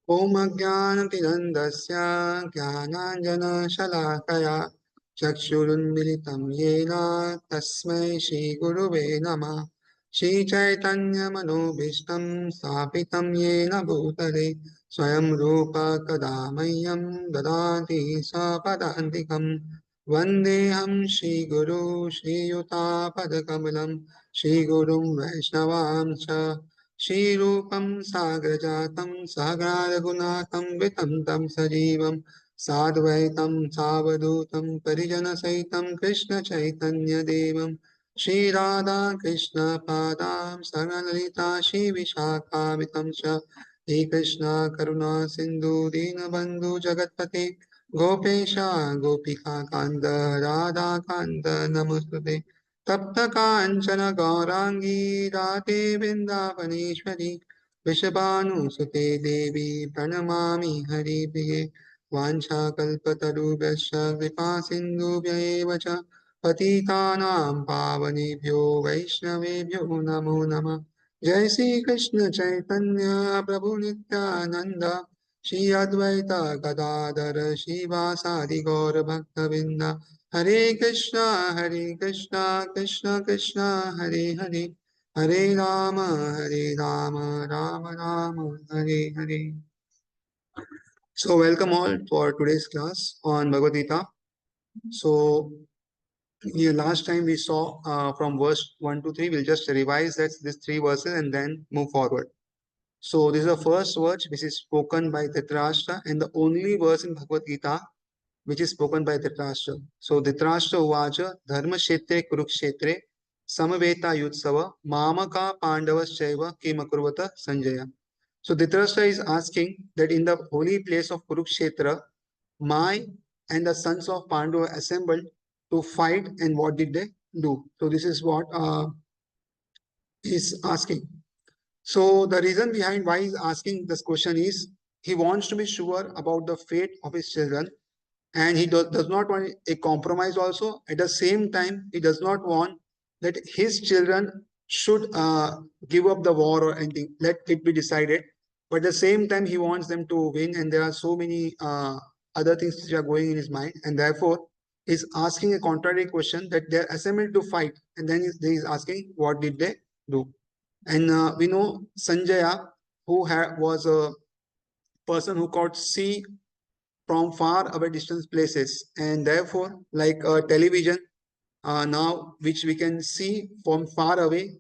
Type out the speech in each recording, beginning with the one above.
Om Ajnanatirandasya Jnananjana Shalakaya Chakshurunmilitam Yena Tasmai Shri Guruve Namah Shri Chaitanya Manobhishtam Sthapitam Yena Bhutale Swayam Rupa Kadamayam Dadati Sapadantikam Vandeham Shri Guru Shri Yuta Padakamalam Shri Gurum Vaishnavam Shrirupam Sagrajatam Sagradagunatam Vitam Tam Sajivam Sadvaitam Savadutam Parijana Saitam Krishna Chaitanya Devam Shri Radha Krishna Padam Saranalita Shri Vishakhavitam Sha He Krishna Karuna Sindhu Dinabandhu Jagatpate Gopesha Gopika Kanda Radha Kanda Namaste तप्त कांचन गौरांगी राधे वृंदावनेश्वरी वृषभानुसुते देवी प्रणमामि हरिप्रिये वाञ्छाकल्पतरुभ्यश्च कृपा सिन्धुभ्य एव च पतितानां पावनेभ्यो वैष्णवेभ्यो नमो नमः जय श्री कृष्ण चैतन्य प्रभु नित्यानंद श्री अद्वैत गदाधर श्रीवासादि गौर भक्तवृंद Hare Krishna, Krishna Krishna, Hare Hare, Hare Rama, Rama Rama, Hare Hare. So, welcome all for today's class on Bhagavad Gita. So, last time we saw from verse 1 to 3, we'll just revise that these three verses and then move forward. So, this is the first verse which is spoken by Dhritarashtra and the only verse in Bhagavad Gita which is spoken by Dhritarashtra. So Dhritarashtra uvacha dharma kshetre kurukshetre samaveta yutsava mamaka pandavaschaiva kimakurvata sanjaya. So Dhritarashtra is asking that in the holy place of Kurukshetra, Mai and the sons of Pandu assembled to fight, and what did they do? So this is what he's asking. So the reason behind why he's asking this question is he wants to be sure about the fate of his children, and he does not want a compromise also. At the same time, he does not want that his children should give up the war or anything. Let it be decided. But at the same time, he wants them to win, and there are so many other things which are going in his mind, and therefore he's asking a contrary question that they're assembled to fight, and then he's asking what did they do. And we know Sanjaya, who was a person who could see from far away distance places, and therefore like television now which we can see from far away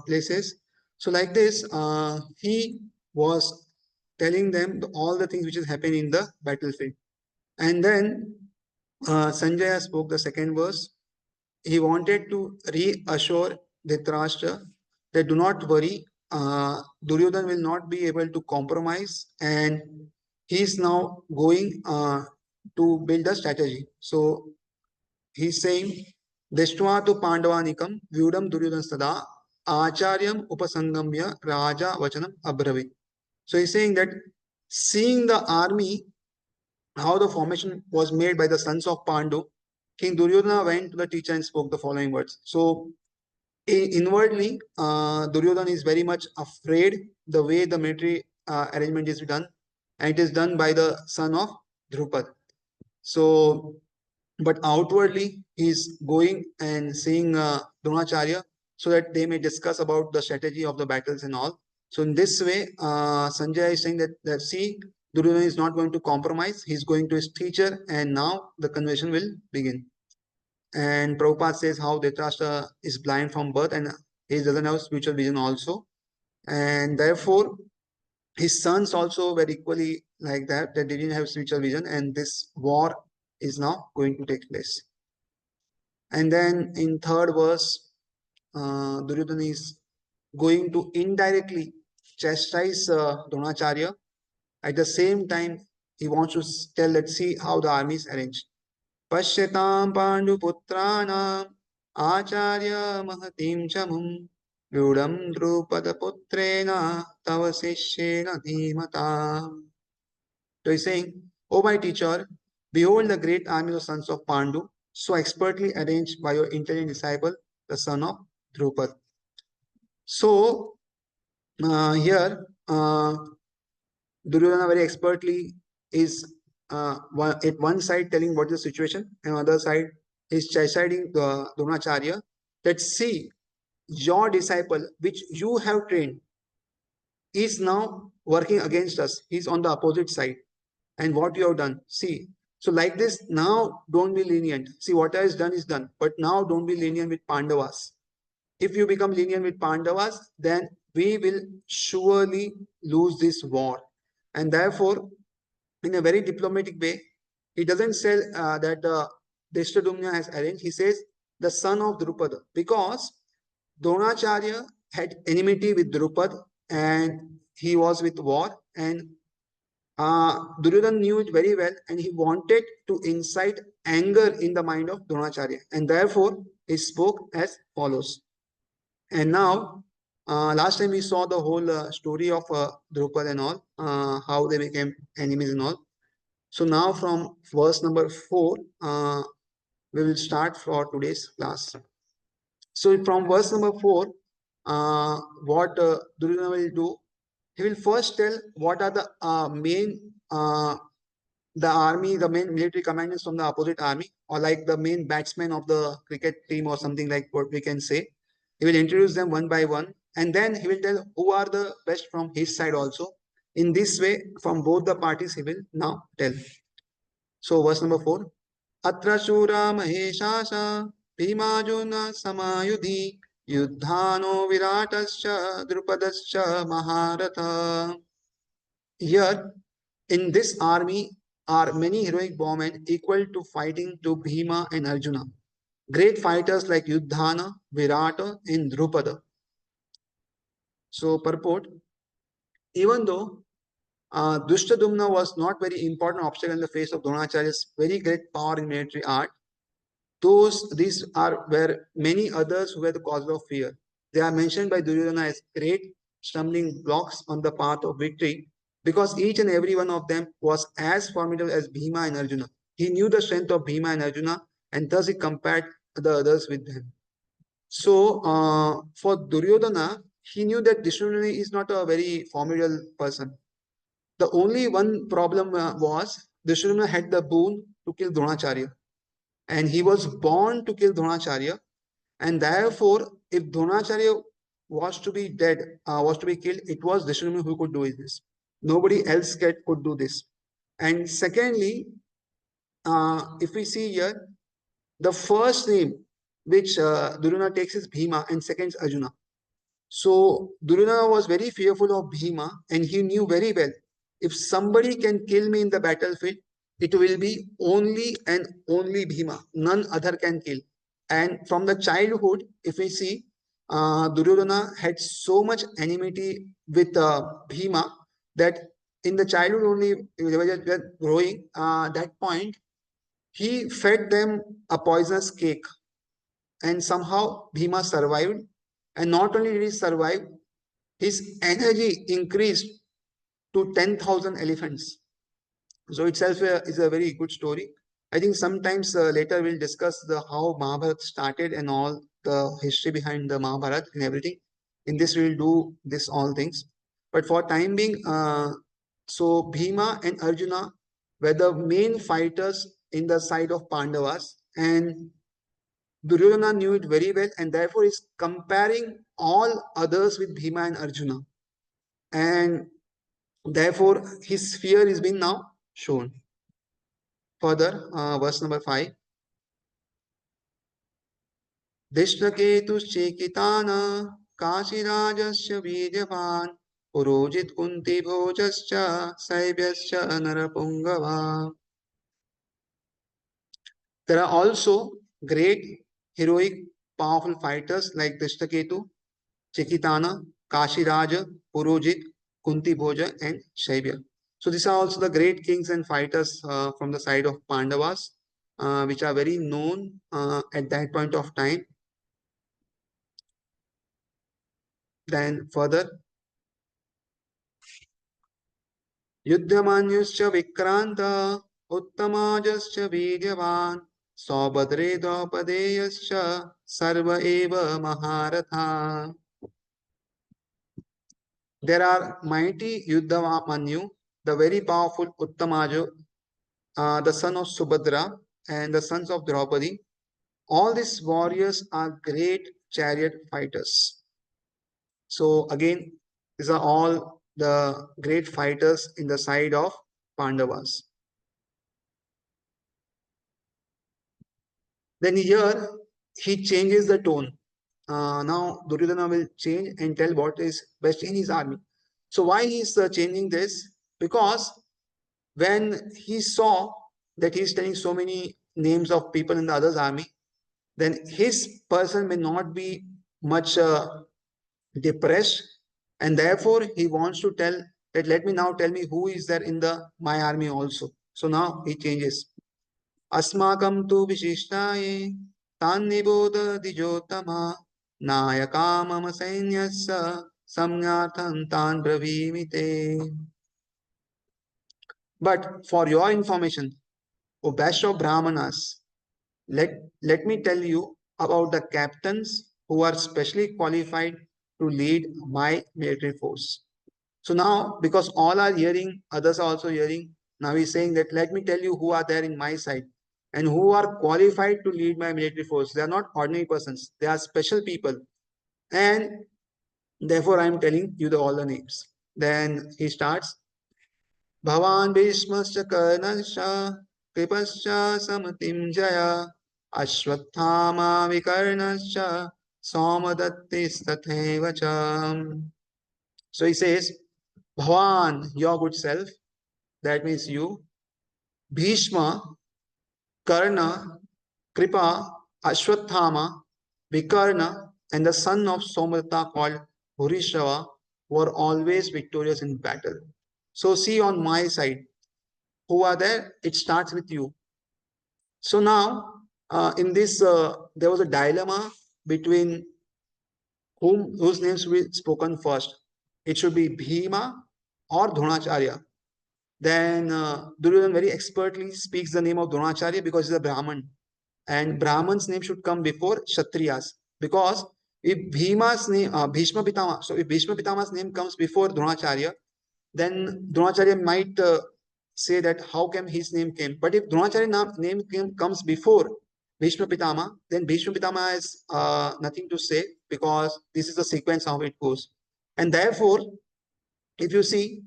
places. So like this he was telling them all the things which is happening in the battlefield. And then Sanjaya spoke the second verse. He wanted to reassure Dhritarashtra that do not worry, Duryodhan will not be able to compromise, and he is now going to build a strategy. So he's saying, Deshtua tu Pandavanikam Vyudam Duryodhan Sada Acharyam Upasangamya Raja Vachanam Abravi. So he's saying that seeing the army, how the formation was made by the sons of Pandu, King Duryodhana went to the teacher and spoke the following words. So inwardly, Duryodhana is very much afraid the way the military arrangement is done, and it is done by the son of Drupad. So, but outwardly, he is going and seeing Dronacharya so that they may discuss about the strategy of the battles and all. So, in this way, Sanjay is saying that see, Duryodhana is not going to compromise. He is going to his teacher, and now the conversation will begin. And Prabhupada says how Dhritarashtra is blind from birth and he doesn't have spiritual vision also. And therefore, his sons also were equally like that, they didn't have spiritual vision, and this war is now going to take place. And then in third verse, Duryodhana is going to indirectly chastise Dronacharya. At the same time, he wants to tell, let's see how the army is arranged. पश्यतां पाण्डुपुत्राणाम् आचार्य महतीं च मुं व्यूढं द्रुपदपुत्रेण तव शिष्येन धीमता. So he's saying, O my teacher, behold the great army of sons of Pandu, so expertly arranged by your intelligent disciple, the son of Drupad. So here Duryodhana very expertly is at one side telling what is the situation, and on the other side is chiding the Dronacharya that see your disciple which you have trained is now working against us. He's on the opposite side. And what you have done, see. So like this, now don't be lenient. See, what is done is done. But now don't be lenient with Pandavas. If you become lenient with Pandavas, then we will surely lose this war. And therefore, in a very diplomatic way, he doesn't say that Drishtadumna has arranged. He says the son of Drupada, because Dronacharya had enmity with Drupad and he was with war, and Duryodhana knew it very well, and he wanted to incite anger in the mind of Dronacharya, and therefore he spoke as follows. And now, last time we saw the whole story of Drupad and all, how they became enemies and all. So now from verse number 4, we will start for today's class. So from verse number 4, what Duryodhana will do, he will first tell what are the main the army, the main military commanders from the opposite army, or like the main batsmen of the cricket team, or something like what we can say. He will introduce them one by one, and then he will tell who are the best from his side also. In this way, from both the parties, he will now tell. So, verse number 4. Atra shura maheshasha bhimajuna samayudhi yuddhano viratascha drupadascha maharatha. Here, in this army are many heroic bowmen equal to fighting to Bhima and Arjuna. Great fighters like Yuddhana, Virata, and Drupada. So, purport, even though Dushtadumna was not very important obstacle in the face of Dronacharya's very great power in military art, these are were many others who were the cause of fear. They are mentioned by Duryodhana as great stumbling blocks on the path of victory, because each and every one of them was as formidable as Bhima and Arjuna. He knew the strength of Bhima and Arjuna, and thus he compared the others with them. So for Duryodhana, he knew that Drishtadumna is not a very formidable person. The only one problem was Drishtadumna had the boon to kill Dronacharya, and he was born to kill Dronacharya, and therefore, if Dronacharya was to be dead, was to be killed, it was Drishtadumna who could do this. Nobody else could do this. And secondly, if we see here, the first name which Duryodhana takes is Bhima, and second is Arjuna. So Duryodhana was very fearful of Bhima, and he knew very well, if somebody can kill me in the battlefield, it will be only and only Bhima. None other can kill. And from the childhood, if we see, Duryodhana had so much enmity with Bhima that in the childhood only, they were just growing, that point, he fed them a poisonous cake, and somehow Bhima survived. And not only did he survive, his energy increased to 10,000 elephants. So itself is a very good story. I think sometimes later we'll discuss the how Mahabharata started and all the history behind the Mahabharata and everything. In this we'll do this all things. But for time being, so Bhima and Arjuna were the main fighters in the side of Pandavas, and Duryodhana knew it very well, and therefore is comparing all others with Bhima and Arjuna. And therefore his fear is being now shown. Further, verse number 5. Dishtaketuश्चेकिताना काशीराजस्य वीर्यवान् Purujit Kunti भोजश्च सैभ्यश्च नरपुङ्गवा. There are also great, heroic, powerful fighters like Dishtaketu, Chekitana, Kashiraja, Purojit, Kunti Bhoja, and Shaibya. So these are also the great kings and fighters from the side of Pandavas, which are very known at that point of time. Then further, Yuddhamanyuscha Vikranta, Uttamajascha Vidyavan, Saubhadre Daupadeyascha, Sarva Eva Maharatha. There are mighty Yuddhamanyu, the very powerful Uttamaja, the son of Subhadra, and the sons of Draupadi. All these warriors are great chariot fighters. So again, these are all the great fighters in the side of Pandavas. Then here he changes the tone. Now Duryodhana will change and tell what is best in his army. So why he is changing this? Because when he saw that he is telling so many names of people in the other's army, then his person may not be much depressed, and therefore he wants to tell that let me now tell me who is there in the my army also. So now he changes. अस्माकं तु विशिष्टाये तान् निबोध द्विजोत्तमा नायका मम सैन्यस्य सम्यार्थं तान् ब्रवीमि ते. But for your information, O best of Brahmanas, let me tell you about the captains who are specially qualified to lead my military force. So now, because all are hearing, others are also hearing, now he's saying that let me tell you who are there in my side and who are qualified to lead my military force. They are not ordinary persons, they are special people. And therefore, I am telling you all the names. Then he starts Bhavan Bhishmascha Karnascha Kripascha Samatim Jaya Ashwathama Vikarnascha Somadattis Tatheva. So he says, Bhavan, your good self, that means you, Bhishma, Karna, Kripa, Ashwathama, Vikarna, and the son of Somadatta called Bhurishava were always victorious in battle. So see on my side, who are there? It starts with you. So now, in this, there was a dilemma between whose names will be spoken first. It should be Bhima or Dronacharya. Then Duryodhana very expertly speaks the name of Dronacharya because he's a Brahman. And Brahman's name should come before Kshatriyas. Because if Bhima's name, Bhishma Pitama, so if Bhishma Pitama's name comes before Dronacharya, then Dronacharya might say that how come his name came. But if Dronacharya name comes before Bhishma Pitama, then Bhishma Pitama has nothing to say because this is the sequence how it goes. And therefore, if you see,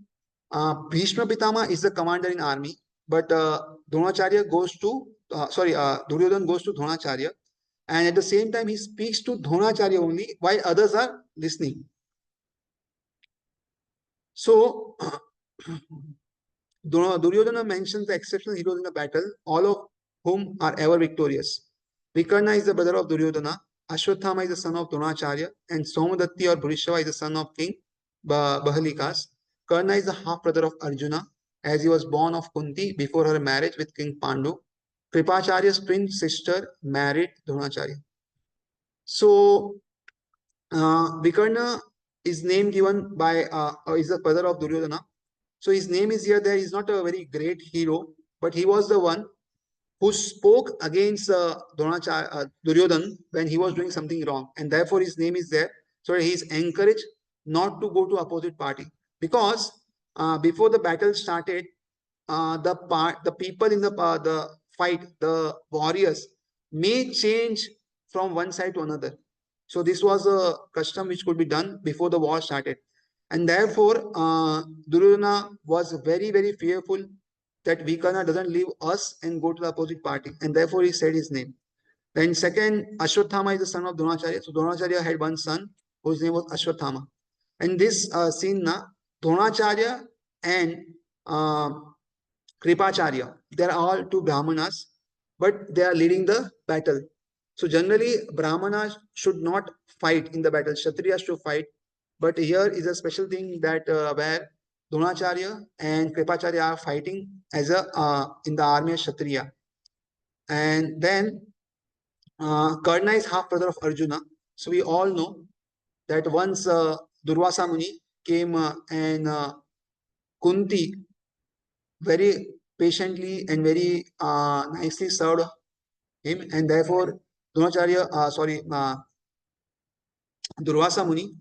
Bhishma Pitama is the commander in army, but Dronacharya goes to, Duryodhana goes to Dronacharya, and at the same time he speaks to Dronacharya only while others are listening. So, Duryodhana mentions the exceptional heroes in the battle, all of whom are ever victorious. Vikarna is the brother of Duryodhana, Ashwathama is the son of Dronacharya, and Somadatti or Bhurishava is the son of King Bahalikas. Karna is the half brother of Arjuna, as he was born of Kunti before her marriage with King Pandu. Kripacharya's twin sister married Dronacharya. So, Vikarna is name given by, is the brother of Duryodhana. So his name is here there. He's not a very great hero, but he was the one who spoke against Duryodhana when he was doing something wrong. And therefore his name is there. So he is encouraged not to go to opposite party. Because before the battle started, the people in the fight, the warriors, may change from one side to another. So this was a custom which could be done before the war started. And therefore, Duryodhana was very, very fearful that Vikarna doesn't leave us and go to the opposite party. And therefore, he said his name. Then second, Ashwathama is the son of Dronacharya. So Dronacharya had one son whose name was Ashwathama. And this scene, Dronacharya and Kripacharya, they are all two Brahmanas, but they are leading the battle. So generally, Brahmanas should not fight in the battle. Kshatriyas should fight. But here is a special thing that where Dronacharya and Kripacharya are fighting as a in the army of Kshatriya. And then Karna is half brother of Arjuna. So we all know that once Durvasa Muni came and Kunti very patiently and very nicely served him, and therefore Dronacharya, Durvasa Muni,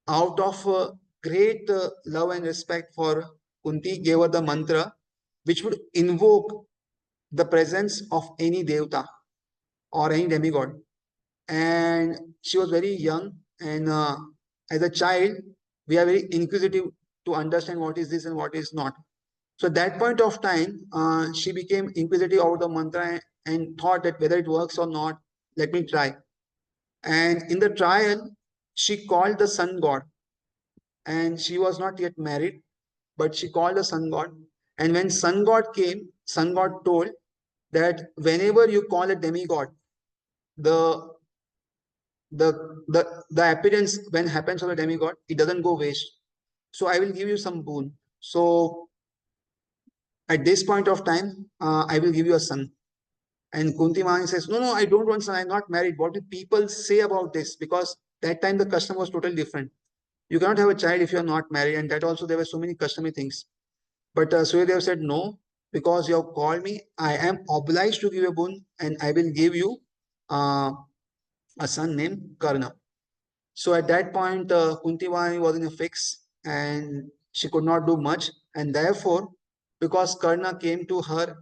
out of great love and respect for Kunti gave her the mantra which would invoke the presence of any devta or any demigod. And she was very young, and as a child, we are very inquisitive to understand what is this and what is not. So at that point of time, she became inquisitive about the mantra and thought that whether it works or not, let me try. And in the trial, she called the sun god, and she was not yet married, but she called the sun god. And when sun god came, sun god told that whenever you call a demigod, the the appearance when happens on a demigod, it doesn't go waste. So I will give you some boon. So at this point of time, I will give you a son. And Kunti Mahani says, no, no, I don't want son. I'm not married. What do people say about this? Because that time the custom was totally different. You cannot have a child if you're not married. And that also there were so many customary things. But Suryadev said, no, because you have called me, I am obliged to give you a boon, and I will give you uh, a son named Karna. So at that point, Kuntivani was in a fix and she could not do much. And therefore, because Karna came to her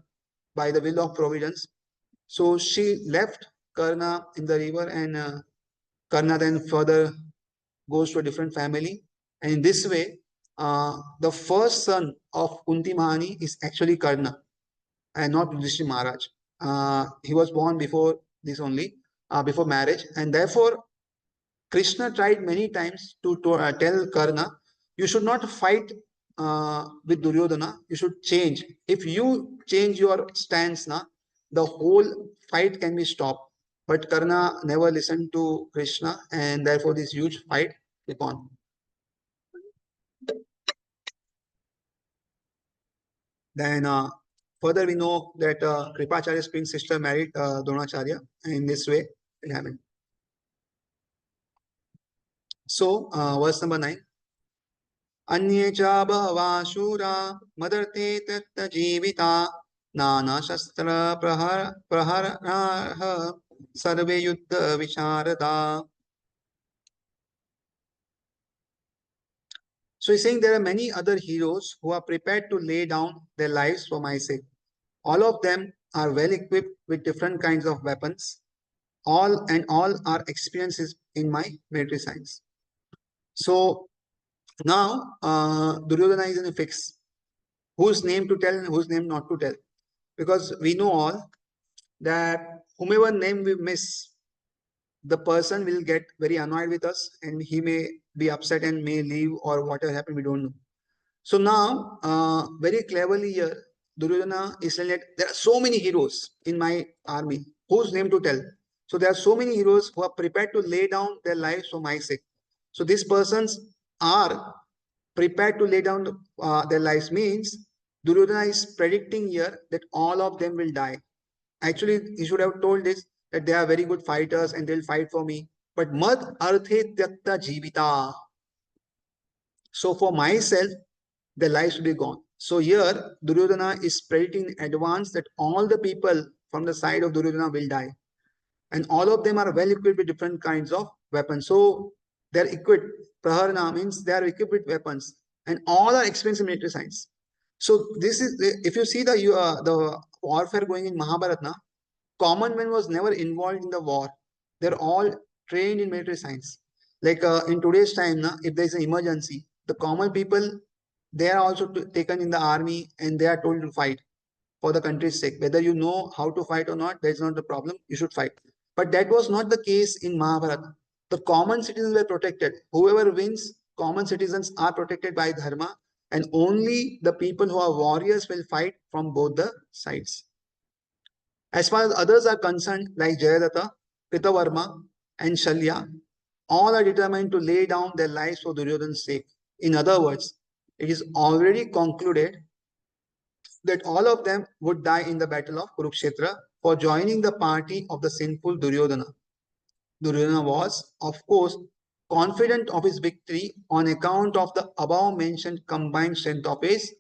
by the will of providence, so she left Karna in the river, and Karna then further goes to a different family. And in this way, the first son of Kunti Mahani is actually Karna and not Yudhishthira Maharaj. He was born before this only, before marriage. And therefore, Krishna tried many times to tell Karna, you should not fight with Duryodhana, you should change. If you change your stance, na, the whole fight can be stopped. But Karna never listened to Krishna, and therefore this huge fight kept on. Then further we know that Kripacharya's twin sister married Dronacharya, and in this way it happened. So verse number 9. अन्ये च बहवः शूरा मदर्ते त्यक्तजीविता नानाशस्त्रप्रहराः सर्वे युद्धविशारदा. So he's saying there are many other heroes who are prepared to lay down their lives for my sake. All of them are well equipped with different kinds of weapons. All are experiences in my military science. So now Duryodhana is in a fix. Whose name to tell and whose name not to tell. Because we know all that whomever name we miss, the person will get very annoyed with us and he may be upset and may leave or whatever happened, we don't know. So now, very cleverly here, Duryodhana is saying that there are so many heroes in my army. Whose name to tell? So there are so many heroes who are prepared to lay down their lives for my sake. So these persons are prepared to lay down their lives means Duryodhana is predicting here that all of them will die. Actually, he should have told this that they are very good fighters and they'll fight for me. But mad arthe tyakta jivita. So for myself, their lives will be gone. So here, Duryodhana is predicting in advance that all the people from the side of Duryodhana will die. And all of them are well equipped with different kinds of weapons. So they're equipped. Praharna means they are equipped with weapons. And all are experienced in military science. So this is, if you see the warfare going in Mahabharata, common man was never involved in the war. They're all trained in military science. Like in today's time, if there's an emergency, the common people, they are also taken in the army and they are told to fight for the country's sake. Whether you know how to fight or not, that's not the problem. You should fight. But that was not the case in Mahabharata. The common citizens were protected. Whoever wins, common citizens are protected by dharma, and only the people who are warriors will fight from both the sides. As far as others are concerned, like Jayadatta, Kritavarma, and Shalya, all are determined to lay down their lives for Duryodhana's sake. In other words, it is already concluded that all of them would die in the battle of Kurukshetra for joining the party of the sinful Duryodhana. Duryodhana was, of course, confident of his victory on account of the above mentioned combined strength of his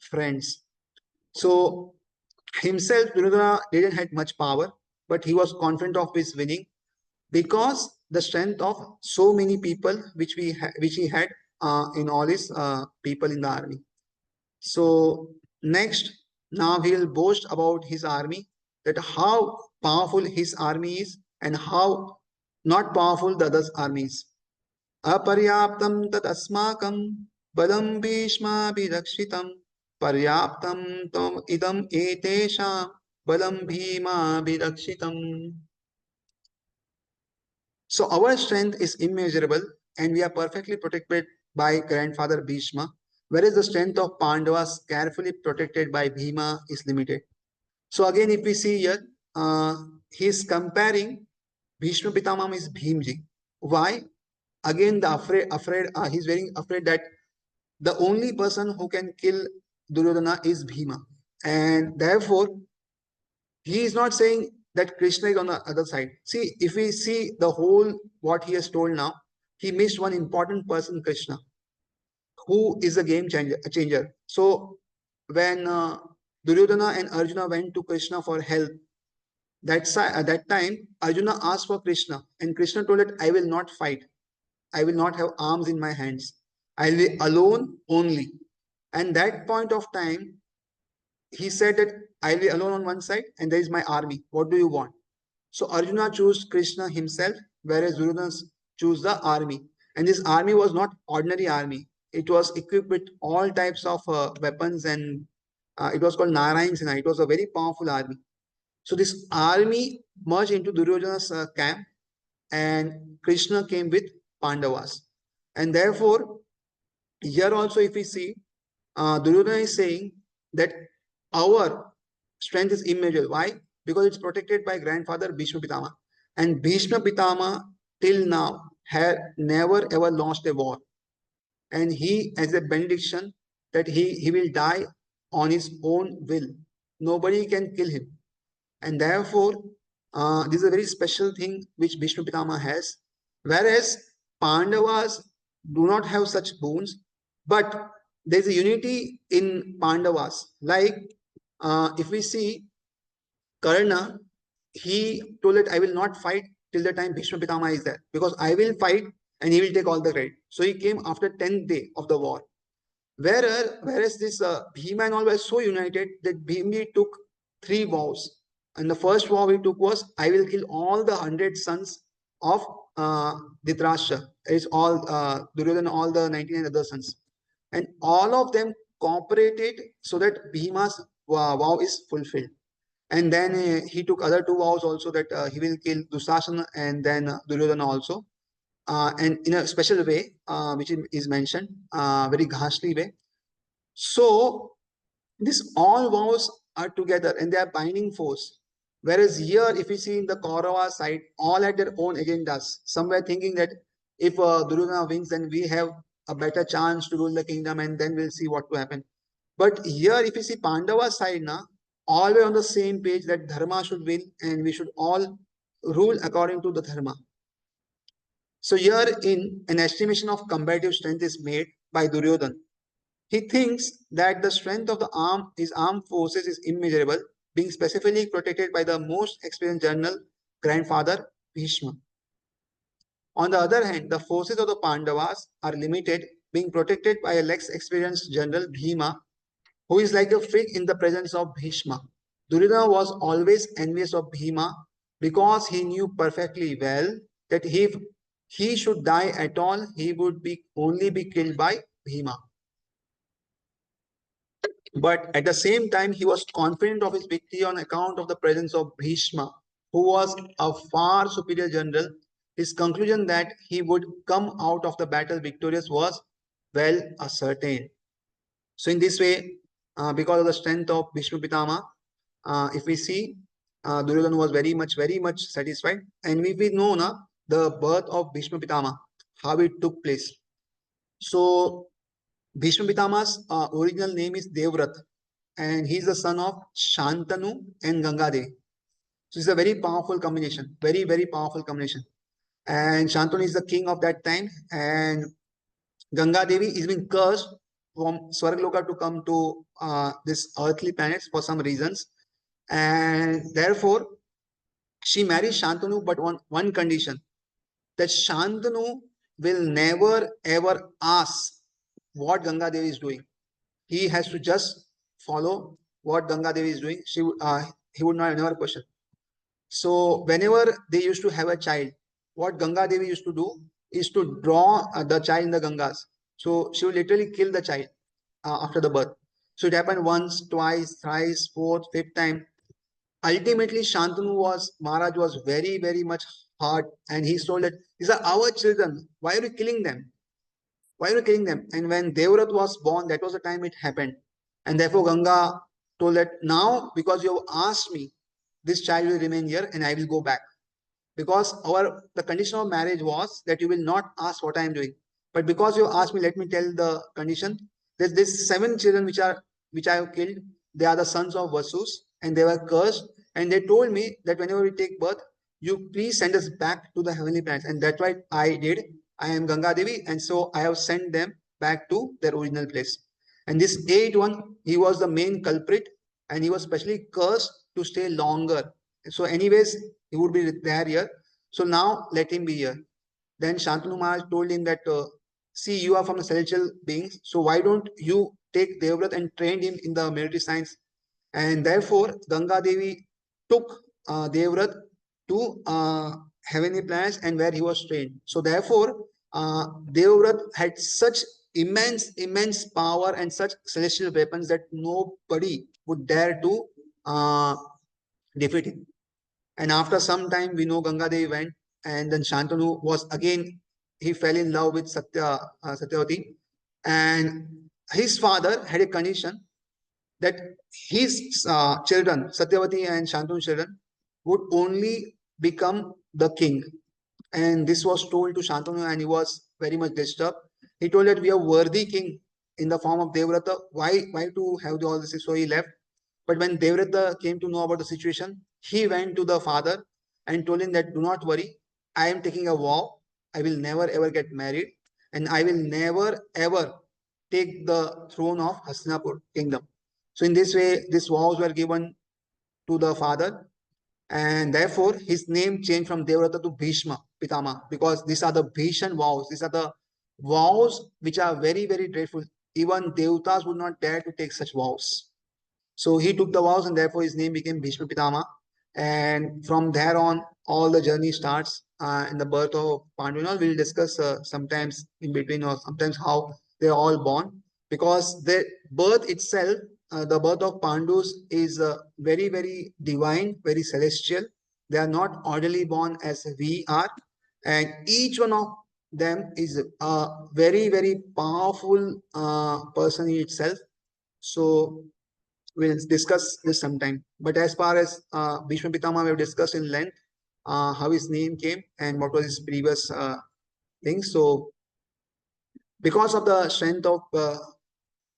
friends. So himself, Duryodhana didn't have much power, but he was confident of his winning because the strength of so many people which he had in all his people in the army. So next, now he will boast about his army, that how powerful his army is and how not powerful the other armies. Aparyaptam tat asmakam balam bhishmabhirakshitam paryaptam tam idam etesham balam bhimabhirakshitam. So our strength is immeasurable and we are perfectly protected by grandfather Bhishma, whereas the strength of Pandavas carefully protected by Bhima is limited. So again, if we see here, he is comparing Bhishma Pitamam is Bhimji. Why? Again, the he's very afraid that the only person who can kill Duryodhana is Bhima. And therefore, he is not saying that Krishna is on the other side. See, if we see the whole what he has told now, he missed one important person, Krishna, who is a changer. So when Duryodhana and Arjuna went to Krishna for help, at that time Arjuna asked for Krishna, and Krishna told that I will not fight. I will not have arms in my hands. I will be alone only. And that point of time, he said that I'll be alone on one side and there is my army. What do you want? So Arjuna chose Krishna himself, whereas Duryodhana chose the army. And this army was not ordinary army. It was equipped with all types of weapons and it was called Narayan Sena. It was a very powerful army. So this army merged into Duryodhana's camp and Krishna came with Pandavas. And therefore, here also if we see, Duryodhana is saying that our strength is immeasurable. Why? Because it's protected by grandfather Bhishma Pitama. And Bhishma Pitama till now had never ever lost a war. And he has a benediction that he will die on his own will. Nobody can kill him. And therefore, this is a very special thing which Bhishma Pitama has. Whereas Pandavas do not have such boons, but there's a unity in Pandavas. Like if we see Karna, he told that I will not fight till the time Bhishma Pitama is there because I will fight and he will take all the credit. So he came after 10th day of the war. Whereas this Bhima and all were so united that Bhimji took 3 vows. And the first vow he took was, I will kill all the 100 sons of Dhritarashtra. It's all Duryodhana, all the 99 other sons. And all of them cooperated so that Bhima's vow is fulfilled. And then he took other 2 vows also that he will kill Dusasana and then Duryodhana also. And in a special way, which is mentioned, very ghastly way. So these all vows are together and they are binding force. Whereas here, if you see in the Kaurava side, all had their own agendas. Some were thinking that if Duryodhana wins, then we have a better chance to rule the kingdom and then we'll see what will happen. But here, if you see Pandava side now, all were on the same page that Dharma should win and we should all rule according to the Dharma. So here in an estimation of comparative strength is made by Duryodhana. He thinks that the strength of the armed forces is immeasurable, being specifically protected by the most experienced general, grandfather Bhishma. On the other hand, the forces of the Pandavas are limited, being protected by a less experienced general Bhima, who is like a fig in the presence of Bhishma. Duryodhana was always envious of Bhima because he knew perfectly well that if he should die at all, he would only be killed by Bhima. But at the same time, he was confident of his victory on account of the presence of Bhishma, who was a far superior general. His conclusion that he would come out of the battle victorious was well ascertained. So in this way, because of the strength of Bhishma Pitama, if we see, Duryodhana was very much satisfied. And if we know now the birth of Bhishma Pitama, how it took place. So Bhishma Pitama's original name is Devrat, and he's the son of Shantanu and Gangadevi. So it's a very powerful combination, very powerful combination. And Shantanu is the king of that time, and Gangadevi is being cursed from Swargaloka to come to this earthly planets for some reasons, and therefore she marries Shantanu, but on one condition, that Shantanu will never ever ask what Gangadevi is doing. he has to just follow what Ganga Devi is doing. He would not never question. So whenever they used to have a child, what Ganga Devi used to do is to draw the child in the Gangas. So she would literally kill the child after the birth. So it happened once, twice, thrice, fourth, fifth time. Ultimately, Shantanu Maharaj was very, very much hurt, and he told that these are our children. Why are you killing them? Why are you killing them? And when Devrat was born, that was the time it happened. And therefore, Ganga told that now, because you have asked me, this child will remain here and I will go back. Because the condition of marriage was that you will not ask what I am doing. But because you asked me, let me tell the condition. There's these 7 children which I have killed. They are the sons of Vasus, and they were cursed. And they told me that whenever we take birth, you please send us back to the heavenly planets. And that's what I did. I am Ganga Devi, and so I have sent them back to their original place. And this 8th one, he was the main culprit, and he was specially cursed to stay longer. So, anyways, he would be there here. So now let him be here. Then Shantanu Maharaj told him that, see, you are from the celestial beings, so why don't you take Devrat and train him in the military science? And therefore, Ganga Devi took Devrat to heavenly planets and where he was trained. So therefore, Devrat had such immense power and such celestial weapons that nobody would dare to defeat him. And after some time, we know Ganga Devi went, and then Shantanu was again, he fell in love with Satyavati. And his father had a condition that his children, Satyavati and Shantanu's children, would only become the king. And this was told to Shantanu, and he was very much disturbed. He told that we have worthy king in the form of Devrata. Why to have all this? So he left. But when Devrata came to know about the situation, he went to the father and told him that do not worry, I am taking a vow. I will never ever get married, and I will never ever take the throne of Hastinapur kingdom. So in this way, these vows were given to the father, and therefore his name changed from Devrata to Bhishma Pitama, because these are the Bhishan vows. These are the vows which are very, very dreadful. Even Devtas would not dare to take such vows. So he took the vows, and therefore his name became Bhishma Pitama. And from there on, all the journey starts in the birth of Pandu. We'll discuss sometimes in between, or sometimes how they're all born, because the birth itself, the birth of Pandus is very, very divine, very celestial. They are not orderly born as we are, and each one of them is a very, very powerful person in itself. So we'll discuss this sometime. But as far as Bhishma Pitama, we've discussed in length how his name came and what was his previous thing. So because of the strength of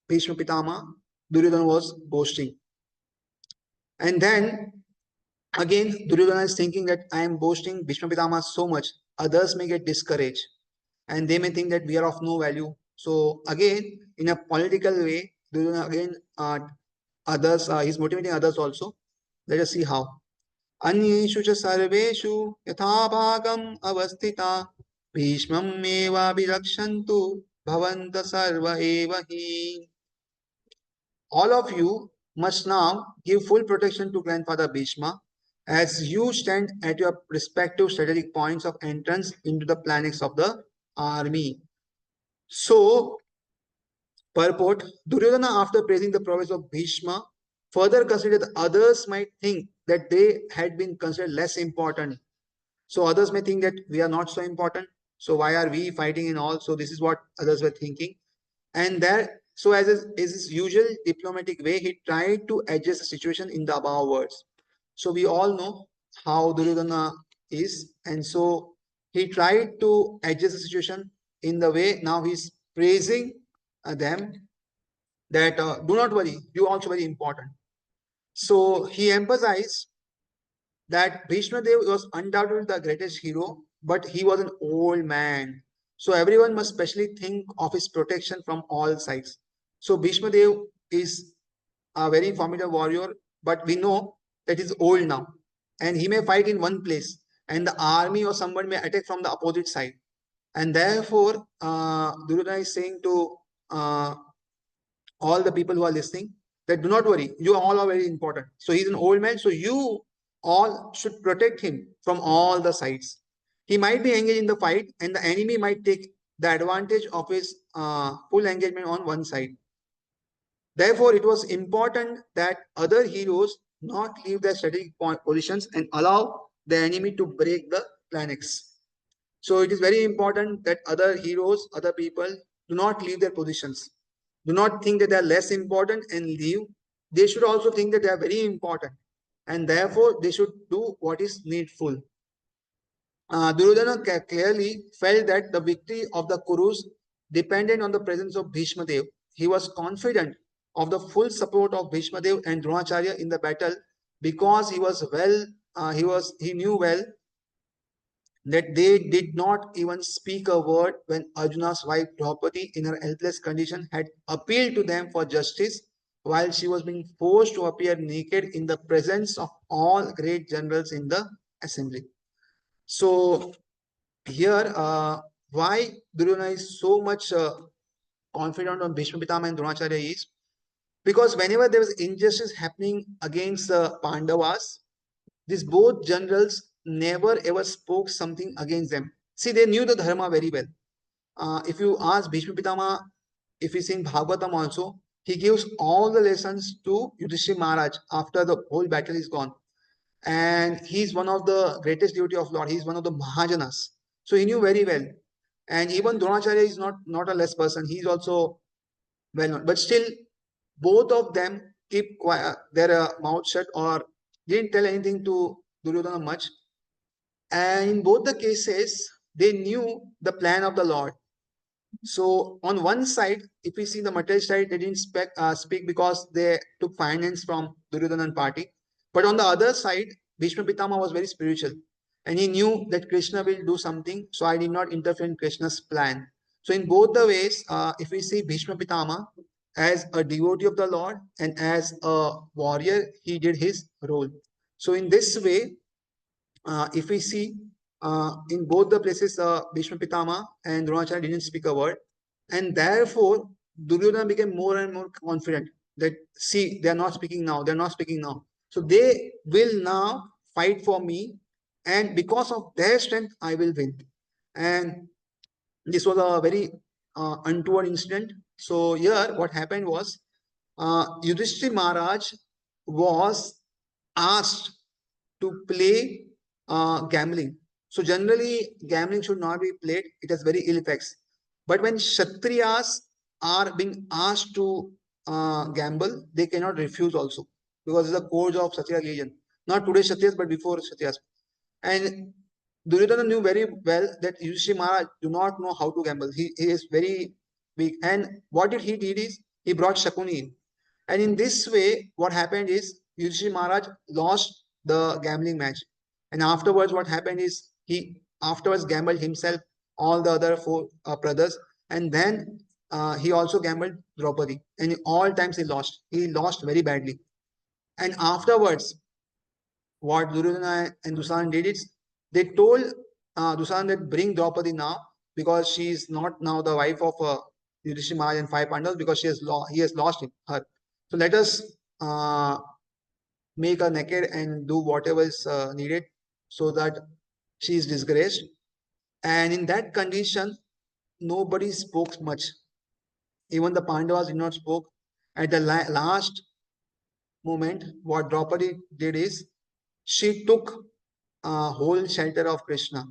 Bhishma Pitama, Duryodhana was boasting. And then again, Duryodhana is thinking that I am boasting Bhishma Pitama so much, others may get discouraged and they may think that we are of no value. So again, in a political way, Duryodhana again others, he's motivating others also. Let us see how. अन्येषु च सर्वेषु यथाभागम् अवस्थिता भीष्ममेवाभिरक्षन्तु भवन्तः सर्व एव हि. All of you must now give full protection to Grandfather Bhishma as you stand at your respective strategic points of entrance into the planets of the army. So, purport, Duryodhana, after praising the prowess of Bhishma, further considered that others might think that they had been considered less important. So others may think that we are not so important. So why are we fighting and all? So this is what others were thinking. And there, so as is his usual diplomatic way, he tried to adjust the situation in the above words. So we all know how Duryodhana is. And so he tried to adjust the situation in the way now he's praising them that do not worry, you are also very important. So he emphasized that Bhishma Dev was undoubtedly the greatest hero, but he was an old man. So everyone must specially think of his protection from all sides. So Bhishma Dev is a very formidable warrior, but we know that he's old now. And he may fight in one place, and the army or someone may attack from the opposite side. And therefore, Duryodhana is saying to all the people who are listening that do not worry, you all are very important. So he's an old man, so you all should protect him from all the sides. He might be engaged in the fight, and the enemy might take the advantage of his full engagement on one side. Therefore, it was important that other heroes not leave their strategic positions and allow the enemy to break the plan X. So it is very important that other heroes, other people do not leave their positions. Do not think that they are less important and leave. They should also think that they are very important, and therefore they should do what is needful. Duryodhana clearly felt that the victory of the Kurus depended on the presence of Bhishma Dev. He was confident of the full support of Bhishma Dev and Dronacharya in the battle because he knew well that they did not even speak a word when Arjuna's wife Draupadi, in her helpless condition, had appealed to them for justice while she was being forced to appear naked in the presence of all great generals in the assembly. So here, why Duryodhana is so much confident on Bhishma Pitama and Dronacharya is because whenever there was injustice happening against the Pandavas, these both generals never ever spoke something against them. See, they knew the dharma very well. If you ask Bhishma Pitama, if you sing Bhagavatam also, he gives all the lessons to Yudhishthira Maharaj after the whole battle is gone. And he's one of the greatest devotee of Lord. He's one of the Mahajanas. So he knew very well. And even Dronacharya is not a less person. He's also well known. But still, both of them keep quiet, their mouth shut or didn't tell anything to Duryodhana much. And in both the cases, they knew the plan of the Lord. So on one side, if we see the material side, they didn't speak because they took finance from Duryodhana party. But on the other side, Bhishma Pitama was very spiritual. And he knew that Krishna will do something, so I did not interfere in Krishna's plan. So in both the ways, if we see Bhishma Pitama as a devotee of the Lord and as a warrior, he did his role. So in this way, if we see in both the places, Bhishma Pitama and Dronacharya didn't speak a word, and therefore Duryodhana became more and more confident that see, they are not speaking now, they are not speaking now. So they will now fight for me, and because of their strength, I will win. And this was a very untoward incident. So here, what happened was, Yudhishthira Maharaj was asked to play gambling. So generally, gambling should not be played. It has very ill effects. But when Kshatriyas are being asked to gamble, they cannot refuse also because it's the code of Kshatriya religion. Not today's Kshatriyas, but before Kshatriyas. And Duryodhana knew very well that Yudhishthira Maharaj do not know how to gamble. He is very weak. And what did is, he brought Shakuni in. And in this way, what happened is, Yudhishthira Maharaj lost the gambling match. And afterwards, what happened is, he afterwards gambled himself, all the other four brothers. And then he also gambled Draupadi. And in all times he lost. He lost very badly. And afterwards, what Duryodhana and Dusan did is, they told Dusan that bring Draupadi now because she is not now the wife of Yudhishthira Maharaj and five Pandavas because he has lost her. So let us make her naked and do whatever is needed so that she is disgraced. And in that condition, nobody spoke much. Even the Pandavas did not spoke. At the last moment, what Draupadi did is, she took a whole shelter of Krishna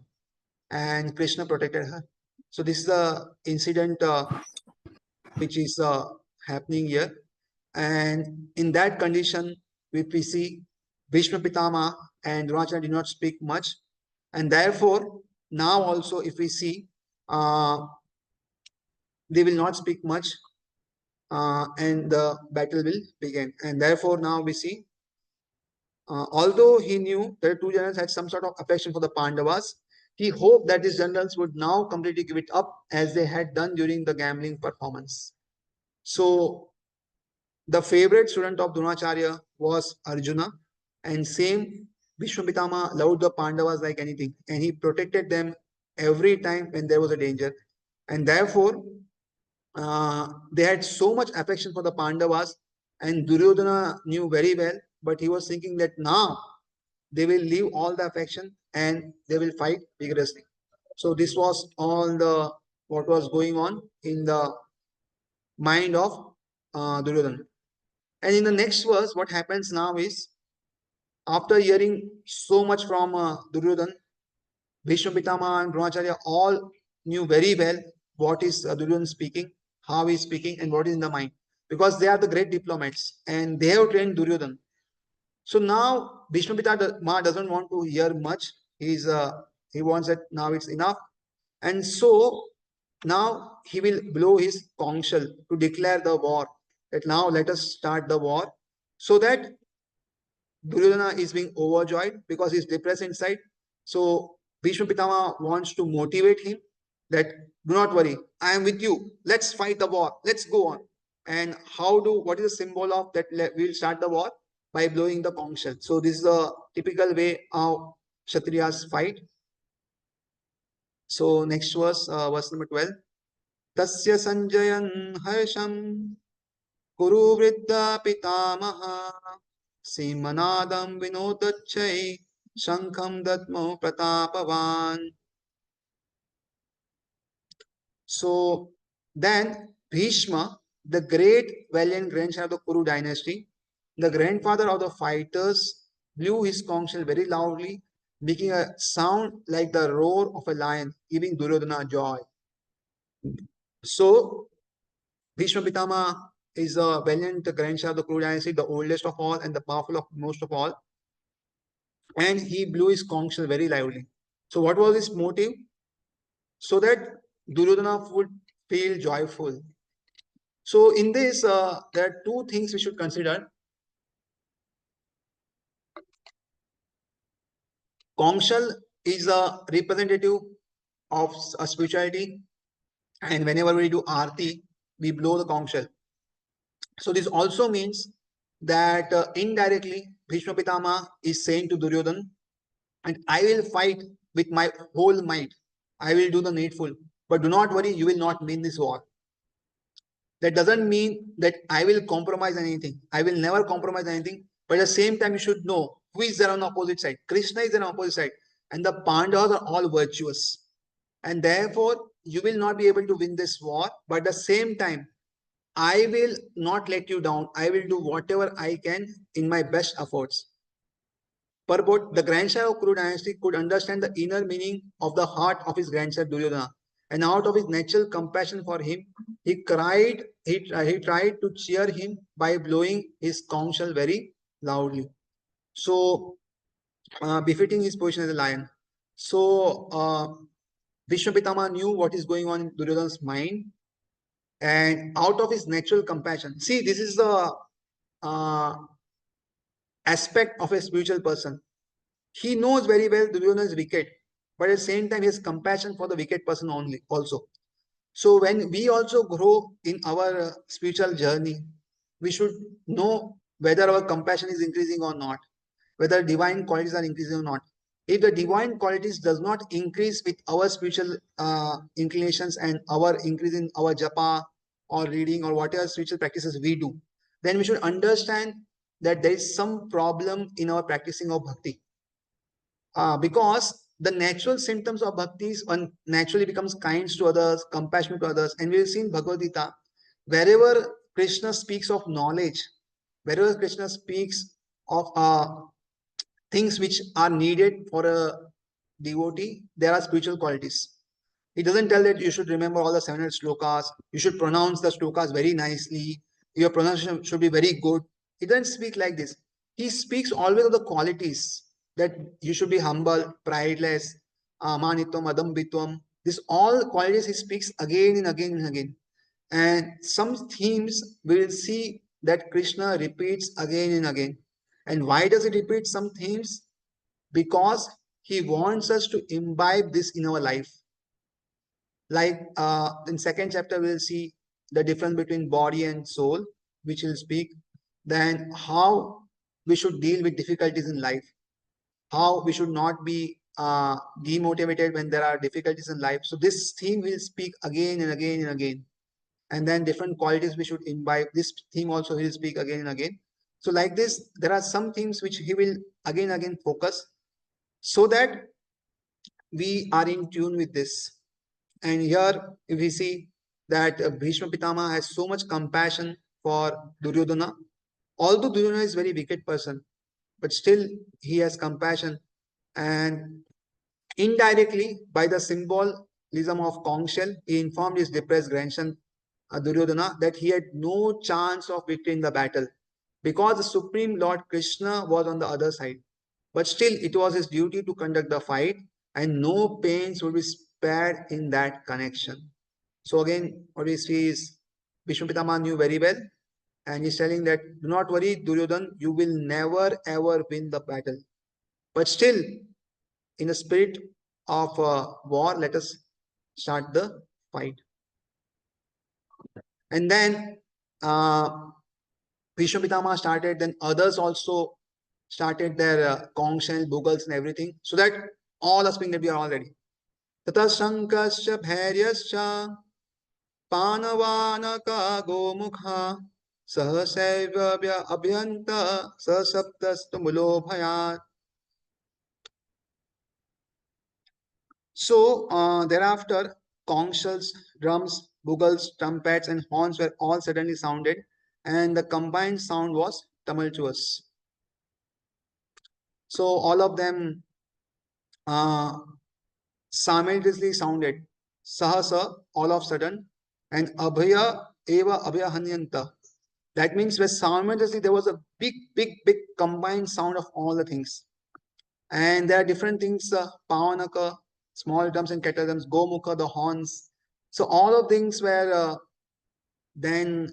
and Krishna protected her. So this is the incident which is happening here. And in that condition, we see Bhishma Pitama and Dronacharya did not speak much. And therefore, now also if we see, they will not speak much and the battle will begin. And therefore, now we see, although he knew that the two generals had some sort of affection for the Pandavas, he hoped that these generals would now completely give it up as they had done during the gambling performance. So the favorite student of Dronacharya was Arjuna, and same Bhishma Pitama loved the Pandavas like anything, and he protected them every time when there was a danger. And therefore, they had so much affection for the Pandavas, and Duryodhana knew very well, but he was thinking that now they will leave all the affection and they will fight vigorously. So this was all the what was going on in the mind of Duryodhana. And in the next verse, what happens now is after hearing so much from Duryodhana, Bhishma Pitama and Dronacharya all knew very well what is Duryodhana speaking, how he is speaking, and what is in the mind. Because they are the great diplomats and they have trained Duryodhana. So now Bhishma Pitama doesn't want to hear much. He wants that now it's enough. And so now he will blow his conch shell to declare the war. That now let us start the war. So that Duryodhana is being overjoyed because he's depressed inside. So Bhishma Pitama wants to motivate him that do not worry, I am with you. Let's fight the war. Let's go on. And what is the symbol of that? We'll start the war by blowing the conch shell. So this is the typical way how Kshatriyas fight. So next verse number 12. Tasya Sanjayan Harsham Kuru Vriddha Pitamaha Simanadam Vinodachay Shankham Datmo Pratapavan. So then Bhishma, the great valiant grandson of the Kuru dynasty, the grandfather of the fighters, blew his conch shell very loudly, making a sound like the roar of a lion, giving Duryodhana joy. So Bhishma Pitama is a valiant grandson of the Kuru dynasty, the oldest of all and the powerful of most of all. And he blew his conch shell very loudly. So what was his motive? So that Duryodhana would feel joyful. So in this, there are two things we should consider. Conch shell is a representative of a spirituality, and whenever we do arti, we blow the conch shell. So this also means that indirectly Bhishma Pitama is saying to Duryodhana, and I will fight with my whole might. I will do the needful. But do not worry, you will not win this war. That doesn't mean that I will compromise anything. I will never compromise anything. But at the same time, you should know who is there on the opposite side. Krishna is on the opposite side. And the Pandavas are all virtuous. And therefore, you will not be able to win this war. But at the same time, I will not let you down. I will do whatever I can in my best efforts. Purport, the grandson of Kuru dynasty could understand the inner meaning of the heart of his grandson Duryodhana. And out of his natural compassion for him, he tried to cheer him by blowing his conch shell very loudly. So, befitting his position as a lion. So, Bhishma Pitama knew what is going on in Duryodhana's mind. And out of his natural compassion, see, this is the uh, aspect of a spiritual person. He knows very well Duryodhana is wicked, but at the same time, he has compassion for the wicked person only also. So when we also grow in our spiritual journey, we should know whether our compassion is increasing or not, whether divine qualities are increasing or not. If the divine qualities does not increase with our spiritual inclinations and our increase in our japa or reading or whatever spiritual practices we do, then we should understand that there is some problem in our practicing of bhakti. Because the natural symptoms of bhakti is one naturally becomes kind to others, compassionate to others. And we've seen Bhagavad Gita, wherever Krishna speaks of knowledge, wherever Krishna speaks of things which are needed for a devotee, there are spiritual qualities. He doesn't tell that you should remember all the 700 slokas, you should pronounce the slokas very nicely, your pronunciation should be very good. He doesn't speak like this. He speaks always of the qualities that you should be humble, prideless, manitvam, adambitvam. These all qualities he speaks again and again and again. And some themes we will see that Krishna repeats again and again. And why does he repeat some themes? Because he wants us to imbibe this in our life. Like in second chapter, we'll see the difference between body and soul, which will speak. Then how we should deal with difficulties in life, how we should not be demotivated when there are difficulties in life. So this theme will speak again and again and again. and then different qualities we should imbibe. This theme also he'll speak again and again. So like this, there are some themes which he will again and again focus, so that we are in tune with this. And here we see that Bhishma Pitama has so much compassion for Duryodhana. Although Duryodhana is a very wicked person, but still he has compassion, and indirectly by the symbolism of conch shell, he informed his depressed grandson Duryodhana that he had no chance of victory in the battle because the Supreme Lord Krishna was on the other side. But still, it was his duty to conduct the fight, and no pains would be spared in that connection. So again, what we see is Bhishma Pitama knew very well, and he's telling that do not worry, Duryodhan, you will never ever win the battle. But still, in the spirit of war, let us start the fight. And then Bhishma Pitama started, then others also started their conch and bugles and everything, so that all are speaking that we are all ready. Tata Shankascha Bhairyascha Panavanaka Gomukha Sahasaiva Abhyanta Sasaptastu Mulobhayat. So thereafter, conch shells, drums, bugles, trumpets, and horns were all suddenly sounded, and the combined sound was tumultuous. So all of them uh, simultaneously sounded. Sahasa, all of sudden, and Abhaya Eva Abhaya Hanyanta. That means where simultaneously there was a big, big, big combined sound of all the things. And there are different things, Pavanaka, small drums and kettle drums, Gomukha, the horns. So all of things were then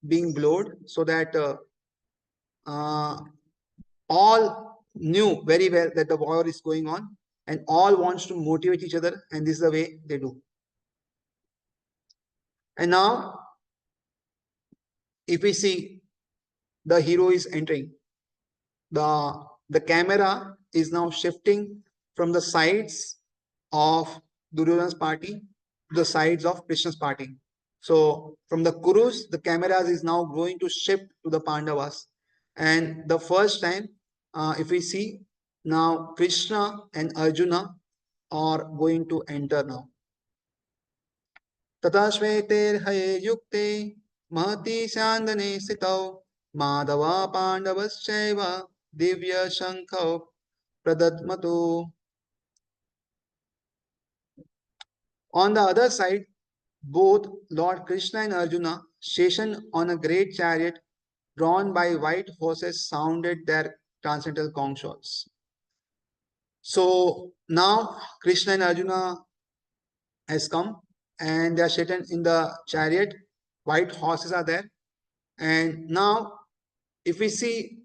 being blowed, so that uh, all knew very well that the war is going on, and all wants to motivate each other, and this is the way they do. And now, if we see the hero is entering, the camera is now shifting from the sides of Duryodhana's party to the sides of Krishna's party. So from the Kurus, the cameras is now going to shift to the Pandavas. And the first time, if we see now, Krishna and Arjuna are going to enter now. तथा श्वेतेर्हये युक्ते महति शान्दने स्थितौ Madhava पाण्डवश्चैव Divya शङ्खौ प्रदद्मतु. On the other side, both Lord Krishna and Arjuna, stationed on a great chariot drawn by white horses, sounded their transcendental conch shells. So now Krishna and Arjuna has come, and they are seated in the chariot. White horses are there. And now, if we see,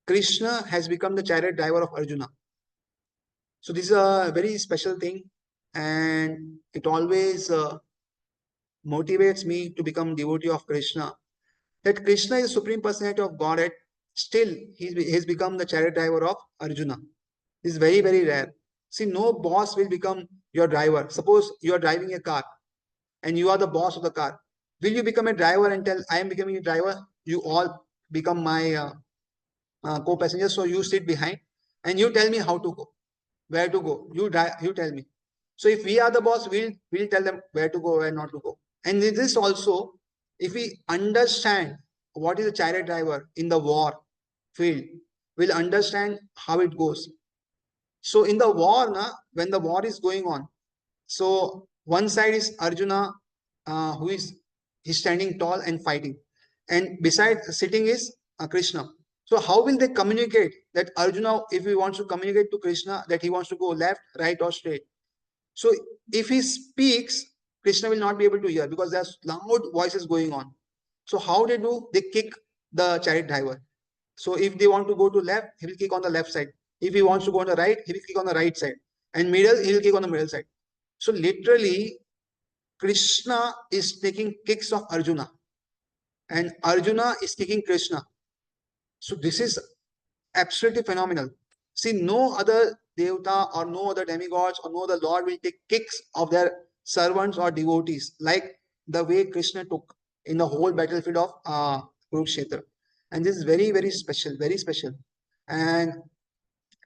Krishna has become the chariot driver of Arjuna. So this is a very special thing, and it always motivates me to become devotee of Krishna. That Krishna is the supreme personality of Godhead. Still, he has become the chariot driver of Arjuna. This is very, very rare. See, no boss will become your driver. Suppose you are driving a car, and you are the boss of the car. Will you become a driver and tell, I am becoming a driver? You all become my co-passengers, so you sit behind and you tell me how to go, where to go. You tell me. So if we are the boss, we'll tell them where to go, where not to go. And this also, if we understand what is a chariot driver in the war field, we'll understand how it goes. So in the war, when the war is going on, so one side is Arjuna, who is he's standing tall and fighting, and beside sitting is Krishna. So how will they communicate that Arjuna, if he wants to communicate to Krishna that he wants to go left, right, or straight? So if he speaks, Krishna will not be able to hear because there's loud voices going on. So how they do? They kick the chariot driver. So if they want to go to left, he will kick on the left side. If he wants to go on the right, he will kick on the right side. And middle, he will kick on the middle side. So literally, Krishna is taking kicks of Arjuna, and Arjuna is kicking Krishna. So this is absolutely phenomenal. See, no other devata or no other demigods or no other lord will take kicks of their servants or devotees like the way Krishna took in the whole battlefield of Kurukshetra. And this is very, very special, very special. And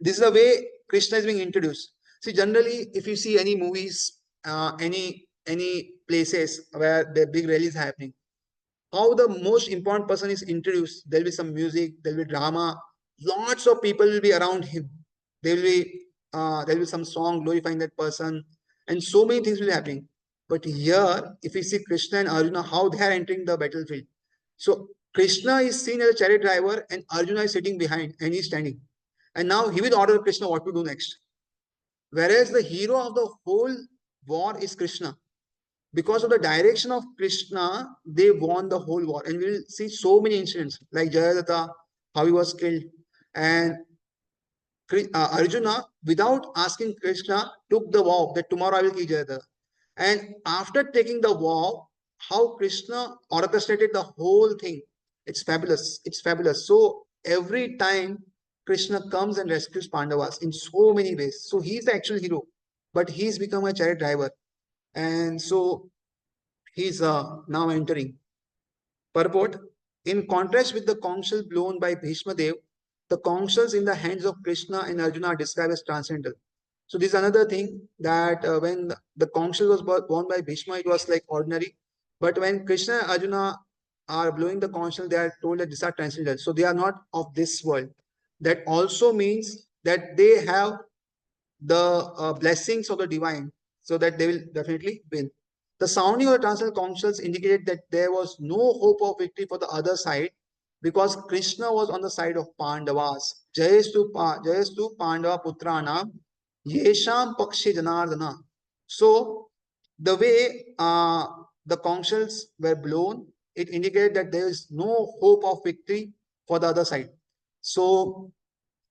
this is the way Krishna is being introduced. See, generally, if you see any movies, any places where the big rally is happening, how the most important person is introduced, there will be some music, there will be drama, lots of people will be around him. There will be some song glorifying that person, and so many things will be happening. But here, if we see Krishna and Arjuna, how they are entering the battlefield. So Krishna is seen as a chariot driver, and Arjuna is sitting behind and he's standing. And now he will order Krishna what to do next. Whereas the hero of the whole war is Krishna. Because of the direction of Krishna, they won the whole war. And we'll see so many incidents like Jayadatta, how he was killed. And Arjuna, without asking Krishna, took the vow that tomorrow I will kill Jayadatta. And after taking the vow, how Krishna orchestrated the whole thing. It's fabulous. It's fabulous. So every time Krishna comes and rescues Pandavas in so many ways. So he's the actual hero, but he's become a chariot driver. And so he's now entering. Purport. In contrast with the conch shell blown by Bhishma Dev, the conch shells in the hands of Krishna and Arjuna are described as transcendental. So this is another thing that when the conch shell was born by Bhishma, it was like ordinary. But when Krishna and Arjuna are blowing the conch shell, they are told that these are transcendental. So they are not of this world. That also means that they have the blessings of the divine, so that they will definitely win. The sounding of the transcendental conch shells indicated that there was no hope of victory for the other side because Krishna was on the side of Pandavas. Jayastu Pandava Putranam Yesham Pakshi Janardana. So the way the conch shells were blown, it indicated that there is no hope of victory for the other side. So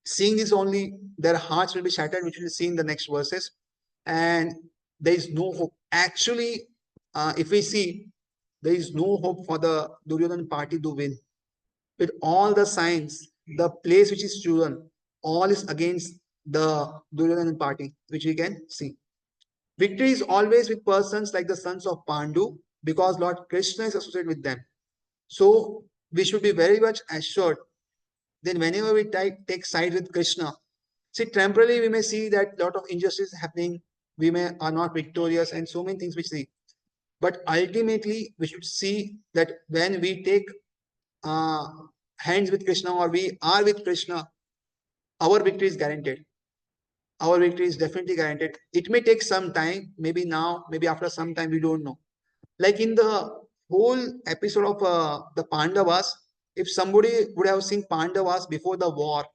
seeing this only, their hearts will be shattered, which we'll see in the next verses. And there is no hope. Actually, if we see, there is no hope for the Duryodhan party to win. With all the signs, the place which is chosen, all is against the Duryodhan party, which we can see. Victory is always with persons like the sons of Pandu, because Lord Krishna is associated with them. So we should be very much assured that whenever we take side with Krishna, see, temporarily we may see that lot of injustice happening, we may are not victorious, and so many things we see. But ultimately, we should see that when we take hands with Krishna or we are with Krishna, our victory is guaranteed. Our victory is definitely guaranteed. It may take some time, maybe now, maybe after some time, we don't know. Like in the whole episode of the Pandavas, if somebody would have seen Pandavas before the war,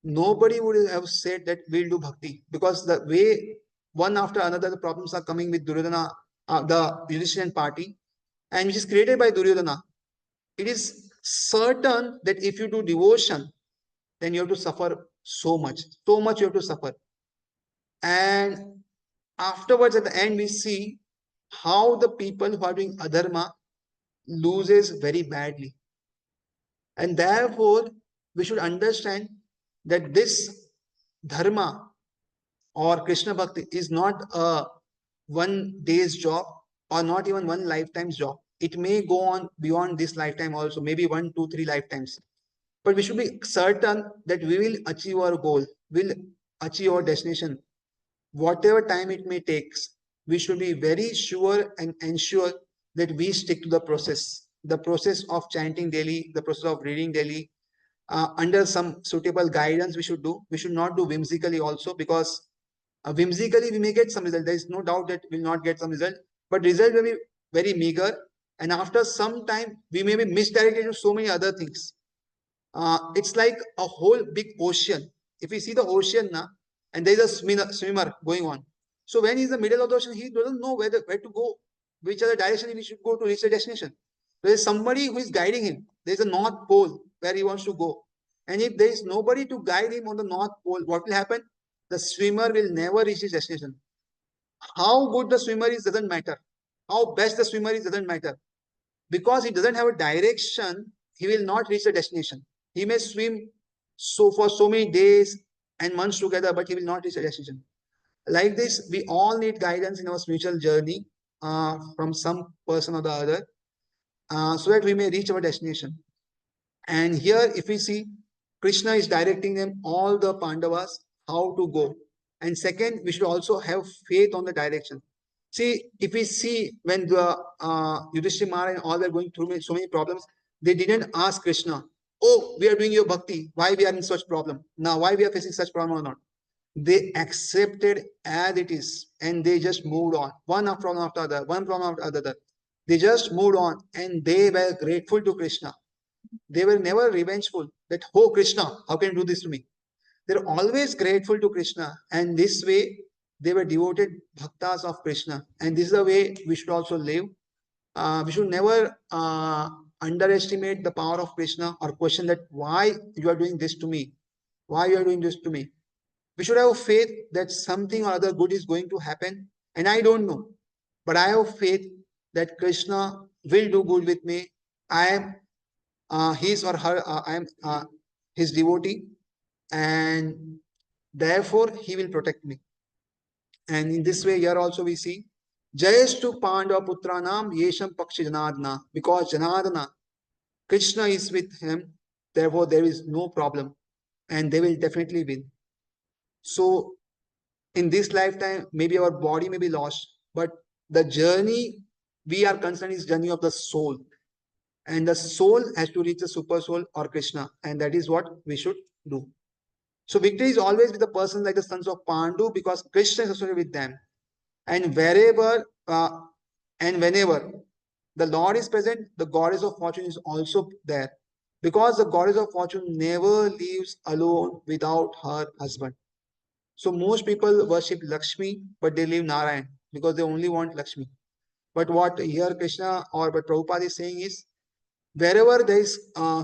nobody would have said that we'll do bhakti, because the way one after another the problems are coming with Duryodhana, the Yudhishthira party, and which is created by Duryodhana. It is certain that if you do devotion, then you have to suffer so much you have to suffer. And afterwards, at the end, we see how the people who are doing adharma loses very badly. And therefore, we should understand that this dharma or Krishna Bhakti is not a one day's job or not even one lifetime's job. It may go on beyond this lifetime also, maybe 1, 2, 3 lifetimes. But we should be certain that we will achieve our goal, will achieve our destination. Whatever time it may take, we should be very sure and ensure that we stick to the process of chanting daily, the process of reading daily, under some suitable guidance we should do. We should not do whimsically also, because whimsically we may get some result. There is no doubt that we will not get some result, but result will be very meager. And after some time, we may be misdirected to so many other things. It's like a whole big ocean. If you see the ocean now, and there is a swimmer going on. So when he's in the middle of the ocean, he doesn't know where to go, which other direction he should go to reach the destination. There is somebody who is guiding him. There is a North Pole where he wants to go. And if there is nobody to guide him on the North Pole, what will happen? The swimmer will never reach his destination. How good the swimmer is doesn't matter. How best the swimmer is doesn't matter. Because he doesn't have a direction, he will not reach the destination. He may swim for so many days and months together, but he will not reach the destination. Like this, we all need guidance in our spiritual journey. from some person or the other, so that we may reach our destination. And here, if we see, Krishna is directing them, all the Pandavas, how to go. And second, we should also have faith on the direction. See, if we see when the Yudhishthira Maharaj and all were going through so many problems, they didn't ask Krishna, "Oh, we are doing your bhakti. Why we are in such problem? Now, why we are facing such problem or not?" They accepted as it is, and they just moved on, one problem after other, one problem after other. They just moved on, and they were grateful to Krishna. They were never revengeful that, "Oh Krishna, how can you do this to me?" They're always grateful to Krishna. And this way, they were devoted bhaktas of Krishna. And this is the way we should also live. We should never underestimate the power of Krishna or question that why you are doing this to me. Why you are doing this to me? We should have faith that something or other good is going to happen. And I don't know, but I have faith that Krishna will do good with me. I am his or her, I am his devotee, and therefore he will protect me. And in this way, here also we see Jayestu Pandava Putranam Yesham Pakshi Janadana, because Janadana, Krishna is with him, therefore there is no problem, and they will definitely win. So in this lifetime, maybe our body may be lost, but the journey we are concerned is journey of the soul. And the soul has to reach the super soul or Krishna, and that is what we should do. So victory is always with the persons like the sons of Pandu, because Krishna is associated with them. And wherever and whenever the Lord is present, the goddess of fortune is also there, because the goddess of fortune never leaves alone without her husband. So most people worship Lakshmi, but they leave Narayan because they only want Lakshmi. But what here Krishna or what Prabhupada is saying is, wherever there is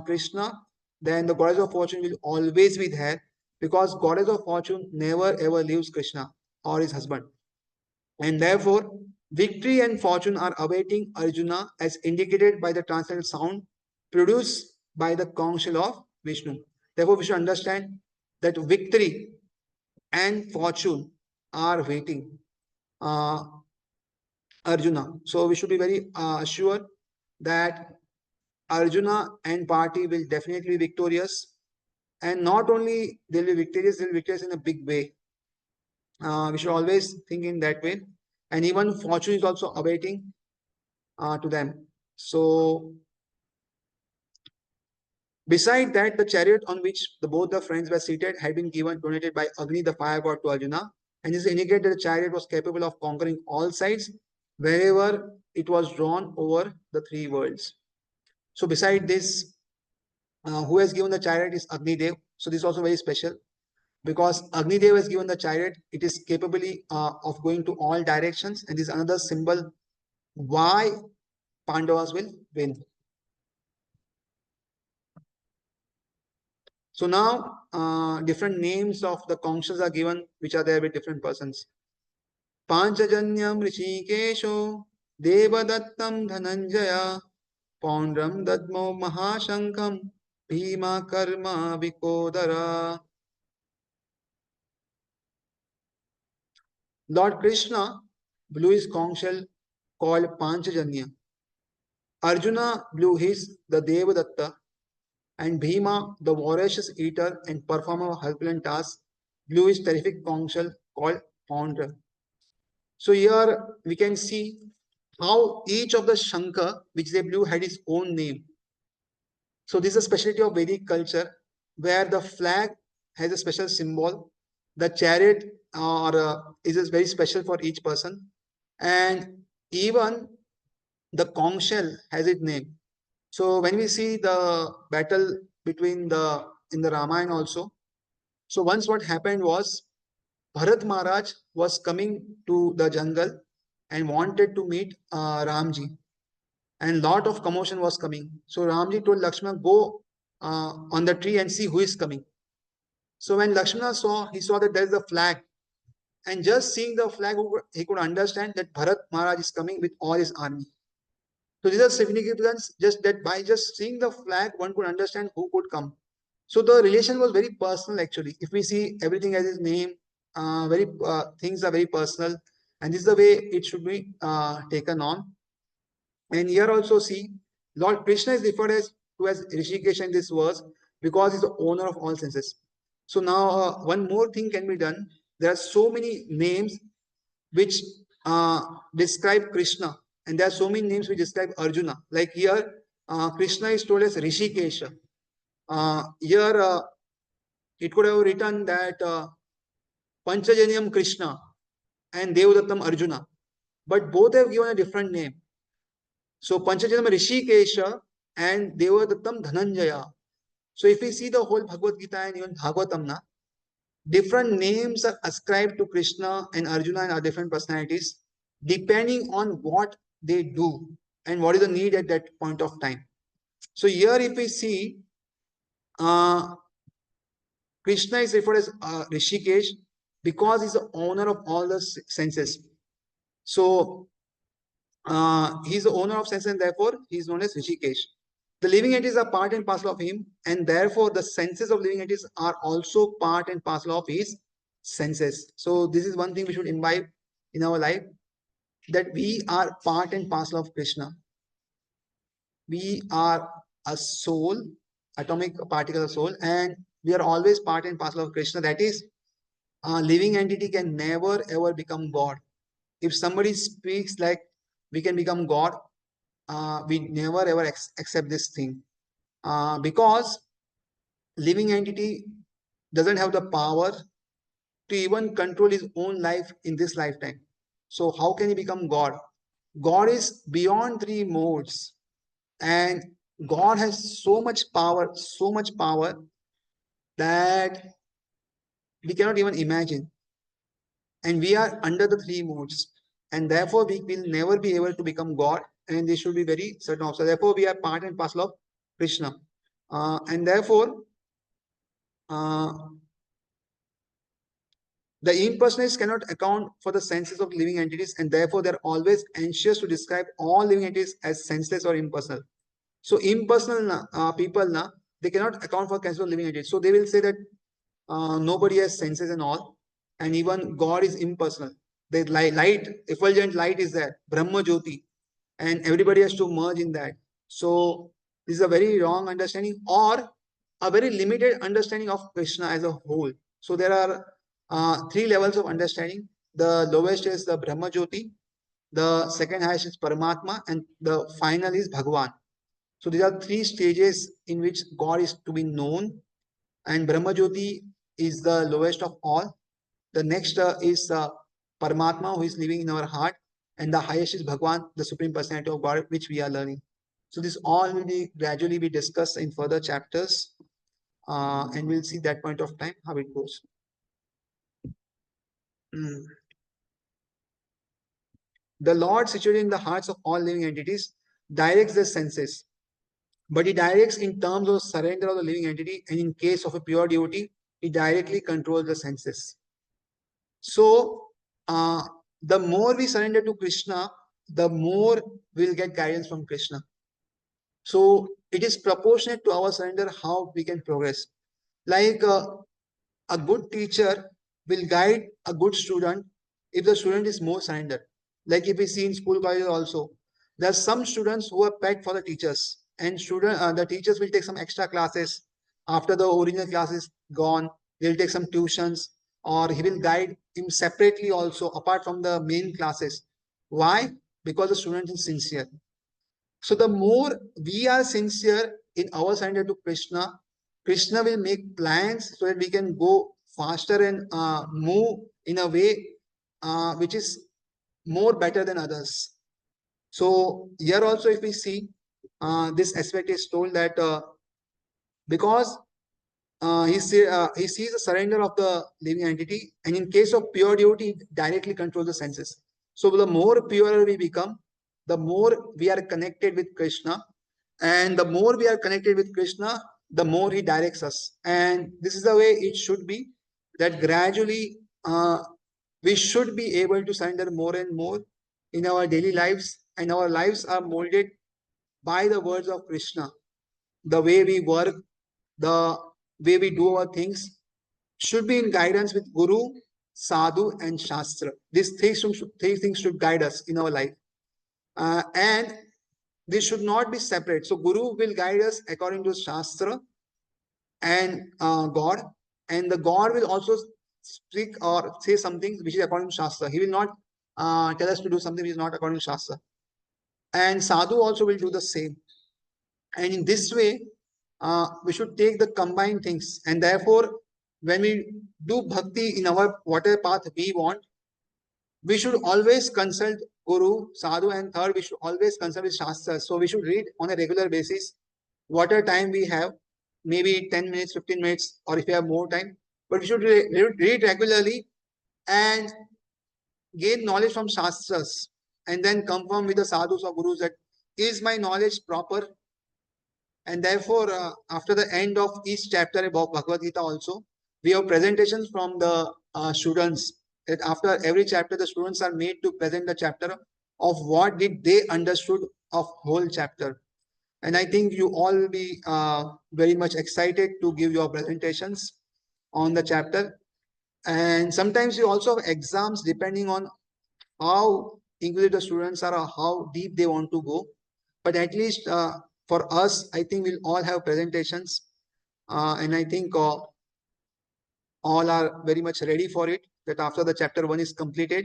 Krishna, then the goddess of fortune will always be there, because goddess of fortune never ever leaves Krishna or his husband. And therefore, victory and fortune are awaiting Arjuna, as indicated by the transcendental sound produced by the conch shell of Vishnu. Therefore, we should understand that victory and fortune are waiting Arjuna. So we should be very sure that Arjuna and party will definitely be victorious. And not only they'll be victorious in a big way. We should always think in that way. And even fortune is also awaiting to them. So beside that, the chariot on which both the friends were seated had been donated by Agni, the fire god, to Arjuna. And this indicated that the chariot was capable of conquering all sides wherever it was drawn over the three worlds. So beside this, who has given the chariot is Agni Dev. So this is also very special, because Agni Dev has given the chariot. It is capability of going to all directions, and this is another symbol why Pandavas will win. So now different names of the conchs are given, which are there with different persons. Panchajanyam Rishikesho Devadattam Dhananjaya Paundram Dadmo Mahashankam Bhima Karma Vikodara. Lord Krishna blew his conch shell called Panchajanya. Arjuna blew his, the Devadatta, and Bhima, the voracious eater and performer of herculean tasks, blew his terrific conch shell called Paundra. So here we can see how each of the Shankar which they blew had its own name. So this is a specialty of Vedic culture, where the flag has a special symbol, the chariot is very special for each person, and even the conch shell has its name. So when we see the battle between in the Ramayana also, so once what happened was, Bharat Maharaj was coming to the jungle and wanted to meet Ramji, and lot of commotion was coming. So Ramji told Lakshmana, go on the tree and see who is coming. So when Lakshmana saw, he saw that there is a flag, and just seeing the flag, he could understand that Bharat Maharaj is coming with all his army. So these are significance, just that by just seeing the flag, one could understand who could come. So the relation was very personal actually. If we see everything as his name, very things are very personal, And this is the way it should be taken on. And here also see, Lord Krishna is referred as to as Rishikesh in this verse because he's the owner of all senses. So now one more thing can be done. There are so many names which describe Krishna, and there are so many names which describe Arjuna. Like here, Krishna is told as Rishikesha. Here, it could have written that Panchajanyam Krishna and Devadattam Arjuna, but both have given a different name. So Panchajanyam Rishikesha and Devadattam Dhananjaya. So if we see the whole Bhagavad Gita and even Bhagavatam, different names are ascribed to Krishna and Arjuna and our different personalities, depending on what they do and what is the need at that point of time. So here if we see, Krishna is referred as Rishikesh because he's the owner of all the senses. So he's the owner of senses and therefore he is known as Rishikesh. The living entities are part and parcel of him, and therefore the senses of living entities are also part and parcel of his senses. So this is one thing we should imbibe in our life, that we are part and parcel of Krishna. We are a soul, atomic particle of soul, and we are always part and parcel of Krishna. That is, a living entity can never ever become God. If somebody speaks like we can become God, we never ever accept this thing, because living entity doesn't have the power to even control his own life in this lifetime. So how can he become God? God is beyond three modes, and God has so much power that we cannot even imagine. And we are under the three modes, and therefore we will never be able to become God, and this should be very certain of. So therefore we are part and parcel of Krishna, and therefore uh, the impersonalists cannot account for the senses of living entities, and therefore they're always anxious to describe all living entities as senseless or impersonal. So impersonal people, they cannot account for senses of living entities. So they will say that nobody has senses and all, and even God is impersonal. The light, effulgent light is there, Brahma Jyoti, and everybody has to merge in that. So this is a very wrong understanding, or a very limited understanding of Krishna as a whole. So there are three levels of understanding. The lowest is the Brahma Jyoti, the second highest is Paramatma, and the final is Bhagwan. So these are three stages in which God is to be known, and Brahma Jyoti is the lowest of all. The next is Paramatma, who is living in our heart, and the highest is Bhagwan, the Supreme Personality of God, which we are learning. So this all will be gradually be discussed in further chapters, and we'll see that point of time how it goes. The Lord, situated in the hearts of all living entities, directs the senses, but he directs in terms of surrender of the living entity, and in case of a pure devotee, he directly controls the senses. So, the more we surrender to Krishna, the more we'll get guidance from Krishna. So, it is proportionate to our surrender how we can progress. Like a good teacher will guide a good student if the student is more surrendered. Like if we see in school colleges also, there are some students who are pegged for the teachers, and the teachers will take some extra classes after the original class is gone. They'll take some tuitions, or he will guide him separately also apart from the main classes. Why? Because the student is sincere. So the more we are sincere in our surrender to Krishna, Krishna will make plans so that we can go faster and move in a way which is more better than others. So here also, if we see, this aspect is told that because he sees the surrender of the living entity, and in case of pure devotee, he directly controls the senses. So the more pure we become, the more we are connected with Krishna, and the more we are connected with Krishna, the more he directs us. And this is the way it should be, that gradually we should be able to surrender more and more in our daily lives, and our lives are molded by the words of Krishna. The way we work, the way we do our things should be in guidance with Guru, sadhu, and shastra. These three things should guide us in our life. And this should not be separate. So Guru will guide us according to Shastra and God, and the God will also speak or say something which is according to Shastra. He will not tell us to do something which is not according to Shastra. And Sadhu also will do the same. And in this way, we should take the combined things. And therefore, when we do bhakti in our whatever path we want, we should always consult Guru, Sadhu, and third, we should always consult with Shastra. So we should read on a regular basis whatever time we have, maybe 10 minutes, 15 minutes, or if we have more time. But we should read regularly and gain knowledge from Shastras and then confirm with the Sadhus or Gurus that is my knowledge proper. And therefore, after the end of each chapter about Bhagavad Gita also, we have presentations from the students. That after every chapter, the students are made to present the chapter of what did they understood of whole chapter. And I think you all will be very much excited to give your presentations on the chapter. And sometimes you also have exams depending on how inquisitive the students are or how deep they want to go. But at least for us, I think we'll all have presentations. And I think all are very much ready for it. That after the chapter 1 is completed,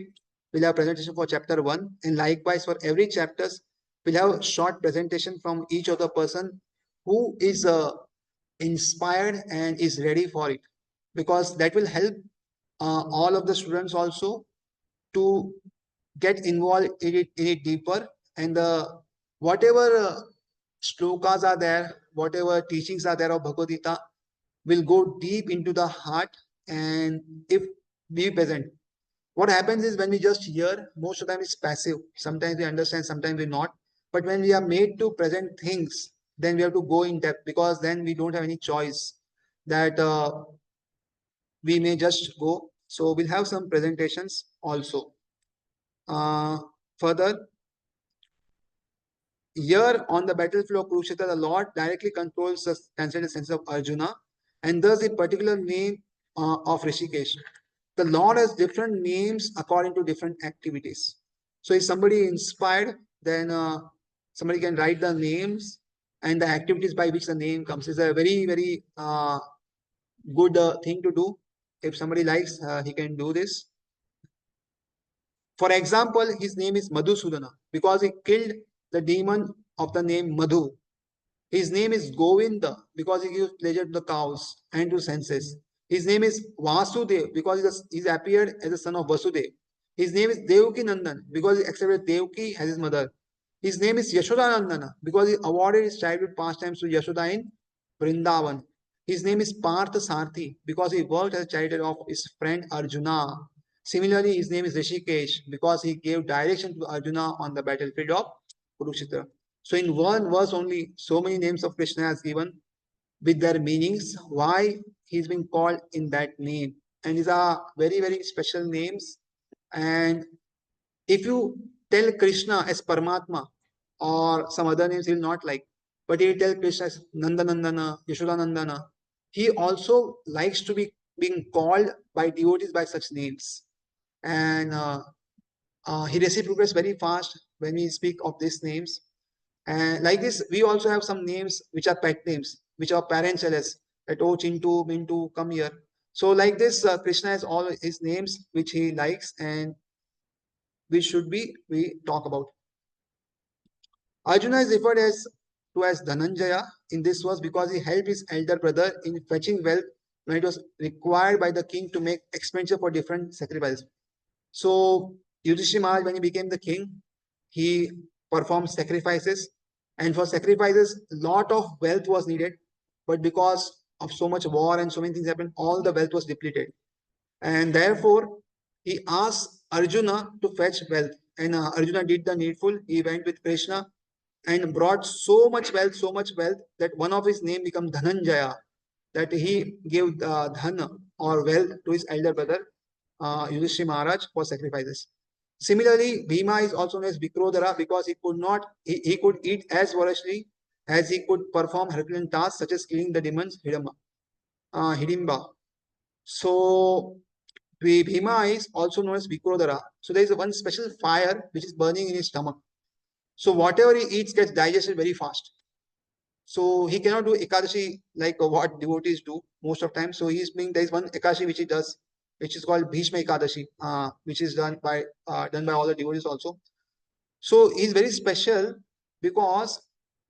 we'll have presentation for chapter 1. And likewise for every chapters, we'll have short presentation from each other person who is inspired and is ready for it. Because that will help all of the students also to get involved in it deeper, and whatever shlokas are there, whatever teachings are there of Bhagavad Gita will go deep into the heart. And if we present, what happens is when we just hear, most of the time it's passive. Sometimes we understand, sometimes we not. But when we are made to present things, then we have to go in depth, because then we don't have any choice that we may just go. So we'll have some presentations also. Further, here on the battlefield of Kurukshetra, the Lord directly controls the translated sense of Arjuna, and thus the particular name of Rishikesh. The Lord has different names according to different activities. So if somebody inspired, then somebody can write the names and the activities by which the name comes. It's a very, very good thing to do. If somebody likes, he can do this. For example, his name is Madhusudana because he killed the demon of the name Madhu. His name is Govinda because he gives pleasure to the cows and to senses. His name is Vasudev because he appeared as the son of Vasudev. His name is Devaki Nandan because he accepted Devaki as his mother. His name is Yashoda Nandana because he awarded his childhood pastimes to Yashoda in Vrindavan. His name is Partha Sarthi because he worked as a chariot of his friend Arjuna. Similarly, his name is Rishikesh because he gave direction to Arjuna on the battlefield of Kurukshetra. So in one verse only, so many names of Krishna has given with their meanings, why he's been called in that name. And these are very, very special names. And if you tell Krishna as Paramatma or some other names, he will not like. But he will tell Krishna as Nandanandana, Yashodanandana. He also likes to be being called by devotees by such names. And he reciprocates very fast when we speak of these names. And like this, we also have some names which are pet names, which are parents tell us that, oh, Chintu, Mintu, come here. So like this, Krishna has all his names which he likes and which we talk about. Arjuna is referred to as Dhananjaya in this verse because he helped his elder brother in fetching wealth when it was required by the king to make expenditure for different sacrifices. So Yudhishthira Maharaj, when he became the king, he performed sacrifices, and for sacrifices, lot of wealth was needed. But because of so much war and so many things happened, all the wealth was depleted. And therefore, he asked Arjuna to fetch wealth. And Arjuna did the needful. He went with Krishna and brought so much wealth that one of his name became Dhananjaya, that he gave dhana or wealth to his elder brother, Yudhishthira Maharaj, for sacrifices. Similarly, Bhima is also known as Vikrodhara because he could eat as voraciously as he could perform Herculean tasks such as killing the demons Hidimba. So Bhima is also known as Vikrodara. So there is one special fire which is burning in his stomach. So whatever he eats gets digested very fast. So he cannot do Ekadashi like what devotees do most of time. So he's being there is one Ekadashi which he does, which is called Bhishma Ekadashi, which is done by all the devotees also. So he's very special because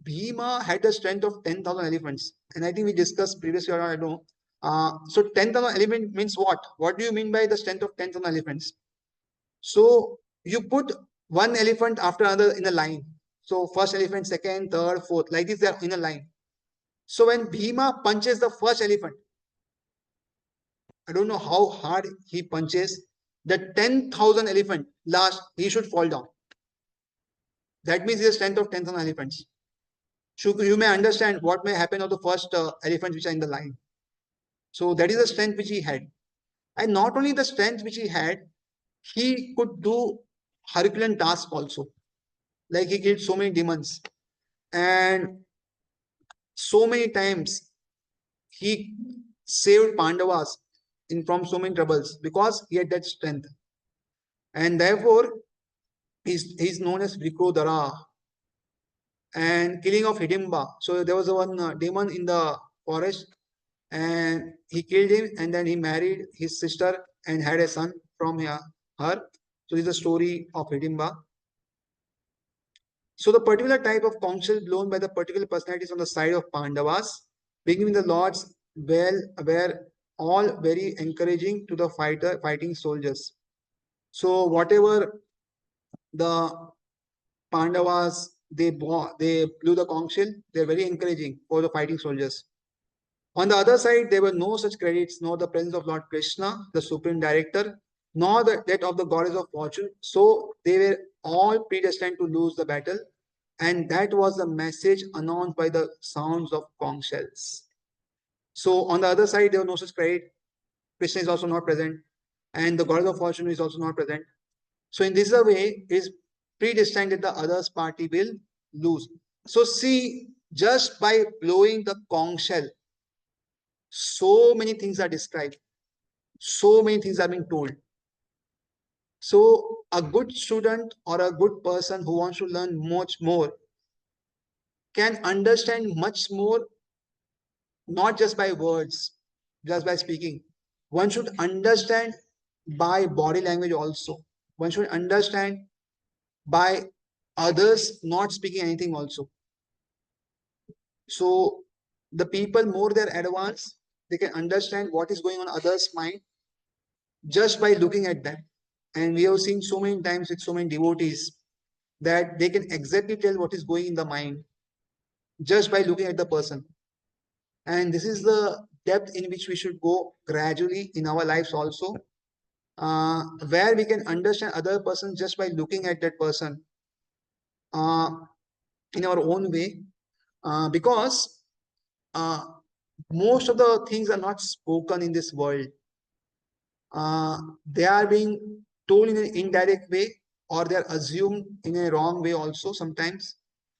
Bhima had the strength of 10,000 elephants. And I think we discussed previously, or I don't know. So 10,000 elephant means what? What do you mean by the strength of 10,000 elephants? So you put one elephant after another in a line. So first elephant, second, third, fourth, like this, they are in a line. So when Bhima punches the first elephant, I don't know how hard he punches, the 10,000 elephant last, he should fall down. That means the strength of 10,000 elephants. So you may understand what may happen of the first elephants which are in the line. So that is the strength which he had. And not only the strength which he could do Herculean tasks also. Like he killed so many demons. And so many times he saved Pandavas from so many troubles because he had that strength. And therefore, he's known as Vikrodara. And killing of Hidimba. So there was one demon in the forest and he killed him and then he married his sister and had a son from her. So this is the story of Hidimba. So the particular type of conch shell blown by the particular personalities on the side of Pandavas, beginning the lords were all very encouraging to the fighting soldiers. So whatever the Pandavas they blew the conch shell, they're very encouraging for the fighting soldiers. On the other side, there were no such credits, nor the presence of Lord Krishna, the supreme director, nor that of the goddess of fortune. So they were all predestined to lose the battle. And that was the message announced by the sounds of conch shells. So on the other side, there was no such credit. Krishna is also not present. And the goddess of fortune is also not present. So in this way, it is predestined that the other's party will lose. So see, just by blowing the conch shell, so many things are described. So many things are being told. So a good student or a good person who wants to learn much more can understand much more, not just by words, just by speaking. One should understand by body language also. One should understand by others not speaking anything also. So the people more they're advanced, they can understand what is going on others' mind just by looking at them. And we have seen so many times with so many devotees that they can exactly tell what is going in the mind just by looking at the person. And this is the depth in which we should go gradually in our lives also, where we can understand other person just by looking at that person uh, in our own way, because uh, most of the things are not spoken in this world. They are being told in an indirect way or they are assumed in a wrong way also sometimes.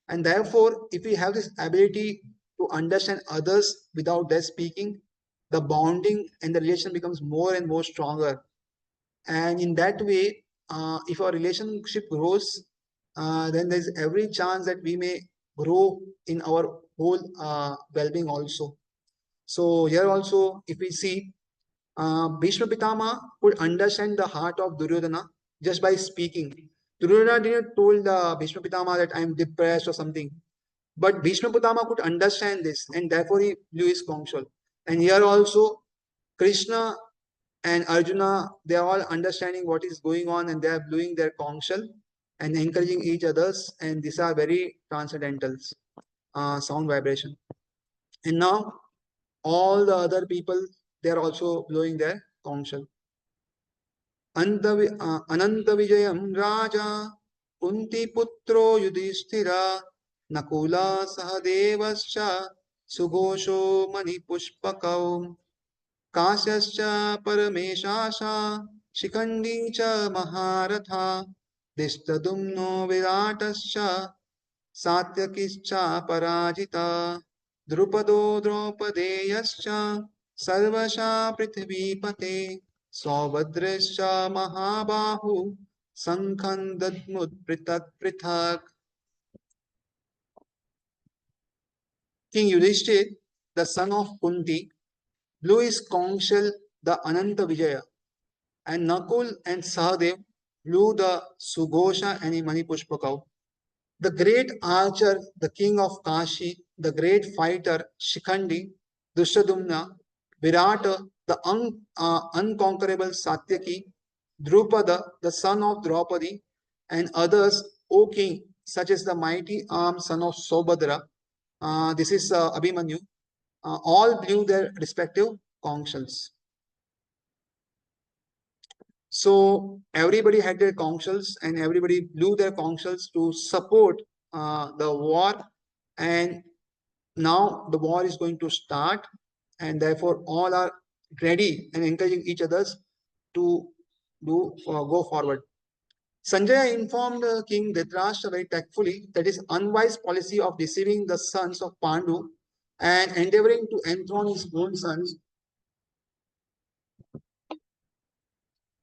And therefore, if we have this ability to understand others without their speaking, the bonding and the relation becomes more and more stronger. And in that way, if our relationship grows, then there's every chance that we may grow in our whole well-being also. So here also, if we see, Bhishma Pitama could understand the heart of Duryodhana just by speaking. Duryodhana didn't told Bhishma Pitama that I am depressed or something. But Bhishma Pitama could understand this and therefore he blew his conch shell. And here also, Krishna and Arjuna, they are all understanding what is going on and they are blowing their conch shell and encouraging each others. And these are very transcendental sound vibration. And now all the other people, they are also blowing their conch shell. अनंत विजयम राजा कुंती पुत्रो युधिष्ठिरा नकुला सहदेवश्च सुघोषो मणिपुष्पकौ काश्यश्च परमेशाशा शिखंडी च महारथा दिष्टदुम्नो विराटश्च सात्यकिश्च पराजिता द्रुपदो द्रौपदेयश्च सर्वशा पृथ्वीपते Saubhadrescha Mahabahu Sankhan Dadmut Prithak Prithak. King Yudhishthir, the son of Kunti, blew his conch shell, the Ananta Vijaya, and Nakul and Sahadev blew the Sughosha and Manipushpakau. The great archer, the king of Kashi, the great fighter Shikhandi, Dushadumna, Virata, the unconquerable Satyaki, Drupada, the son of Draupadi, and others, O king, such as the mighty armed son of Sobhadra, this is Abhimanyu, all blew their respective conch shells. So everybody had their conch shells and everybody blew their conch shells to support the war. And now the war is going to start, and therefore all are ready and encouraging each others to go forward. Sanjaya informed King Dhritarashtra very tactfully that his unwise policy of deceiving the sons of Pandu and endeavoring to enthrone his own sons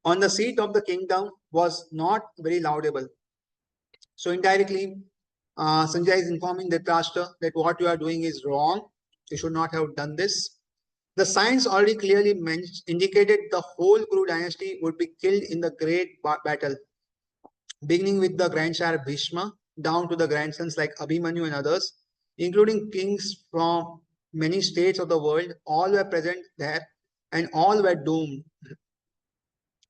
on the seat of the kingdom was not very laudable. So indirectly, Sanjay is informing Dhritarashtra that what you are doing is wrong. You should not have done this. The signs already clearly indicated the whole Kuru dynasty would be killed in the great battle, beginning with the grandsire Bhishma, down to the grandsons like Abhimanyu and others, including kings from many states of the world. All were present there and all were doomed.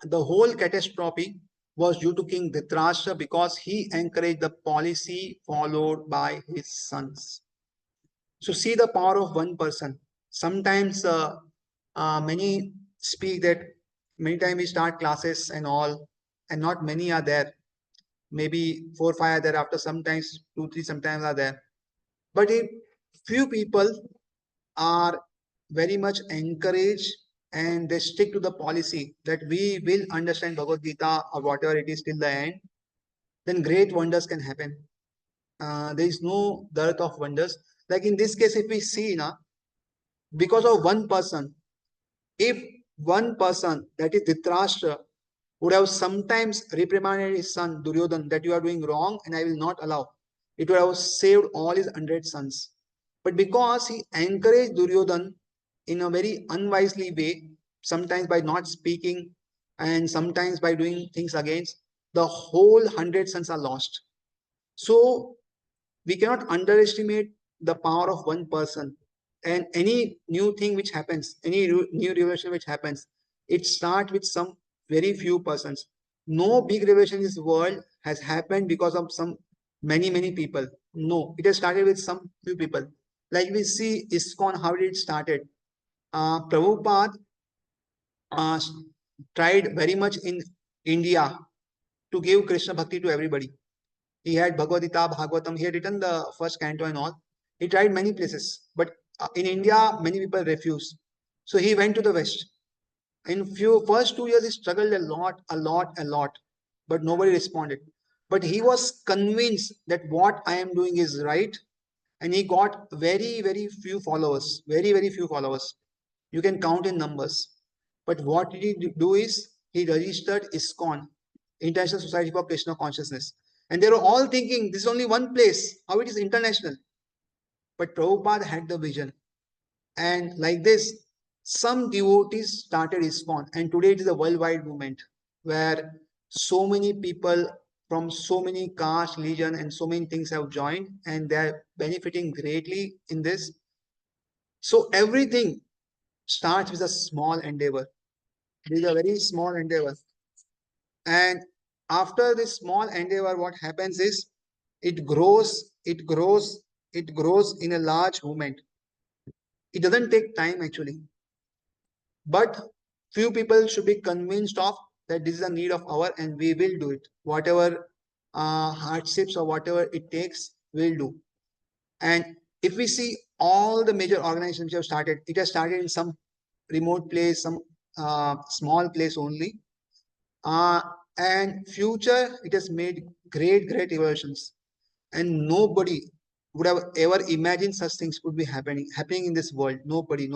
The whole catastrophe was due to King Dhritarashtra because he encouraged the policy followed by his sons. So see the power of one person. Sometimes many speak that many times we start classes and all, and not many are there. Maybe 4 5 are there after, sometimes 2 3 sometimes are there. But if few people are very much encouraged and they stick to the policy that we will understand Bhagavad Gita or whatever it is till the end, then great wonders can happen. There is no dearth of wonders. Like in this case, if we see now, because of one person, if one person, that is Dhritarashtra, would have sometimes reprimanded his son Duryodhan that you are doing wrong and I will not allow, it would have saved all his 100 sons. But because he encouraged Duryodhan in a very unwisely way, sometimes by not speaking and sometimes by doing things against, the whole 100 sons are lost. So we cannot underestimate the power of one person. And any new thing which happens, any new revelation which happens, it starts with some very few persons. No big revelation in this world has happened because of some many people. No, it has started with some few people. Like we see ISKCON, how did it started? Prabhupada uh, tried very much in India to give Krishna Bhakti to everybody. He had Bhagavad Gita, Bhagavatam. He had written the first canto and all. He tried many places, but in India, many people refused. So he went to the West. In few first 2 years, he struggled a lot, but nobody responded. But he was convinced that what I am doing is right, and he got very few followers, very few followers. You can count in numbers. But what did he do is he registered ISKCON, International Society for Krishna Consciousness. And they were all thinking this is only one place, how it is international. But Prabhupada had the vision. And like this, some devotees started ISKCON. And today it is a worldwide movement where so many people from so many caste, religion, and so many things have joined, and they are benefiting greatly in this. So everything starts with a small endeavor. It is a very small endeavor. And after this small endeavor, what happens is it grows in a large movement. It doesn't take time actually. But few people should be convinced of that this is a need of our and we will do it. Whatever hardships or whatever it takes, we'll do. And if we see all the major organizations which have started, it has started in some remote place, some small place only. Uh, and future, it has made great evolutions. And nobody would have ever imagined such things would be happening in this world. Nobody.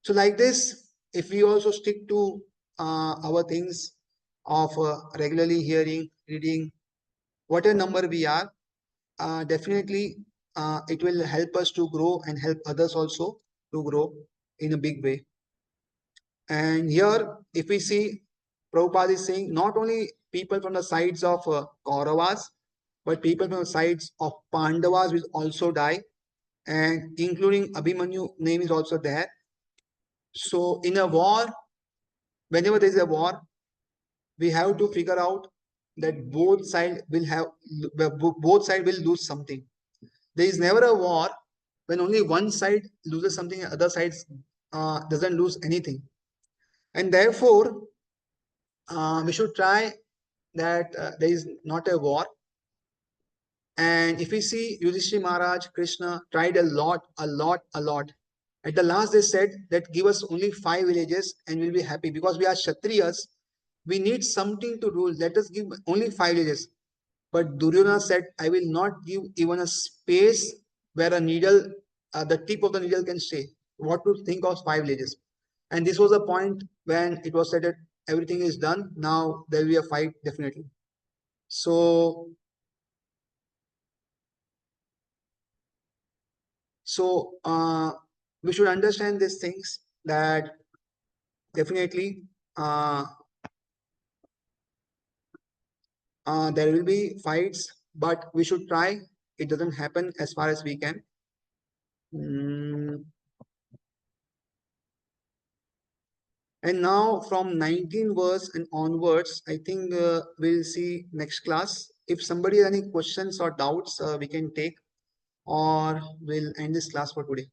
So like this, if we also stick to our things of regularly hearing, reading, whatever number we are, definitely it will help us to grow and help others also to grow in a big way. And here, if we see, Prabhupada is saying not only people from the sides of Kauravas, but people from the sides of Pandavas will also die, and including Abhimanyu name is also there. So in a war, whenever there is a war, we have to figure out that both side will lose something. There is never a war when only one side loses something and other side doesn't lose anything. And therefore, we should try that there is not a war. And if we see Yudhishthira Maharaj, Krishna tried a lot, a lot, a lot. At the last, they said that give us only 5 villages and we'll be happy because we are Kshatriyas. We need something to rule. Let us give only 5 villages. But Duryodhana said, I will not give even a space where a needle, the tip of the needle can stay. What to think of 5 villages? And this was a point when it was said that everything is done. Now there will be a fight, definitely. So, so we should understand these things that definitely uh, there will be fights, but we should try. It doesn't happen as far as we can. Mm. And now from 19 verse and onwards, I think we'll see next class. If somebody has any questions or doubts, we can take, or we'll end this class for today.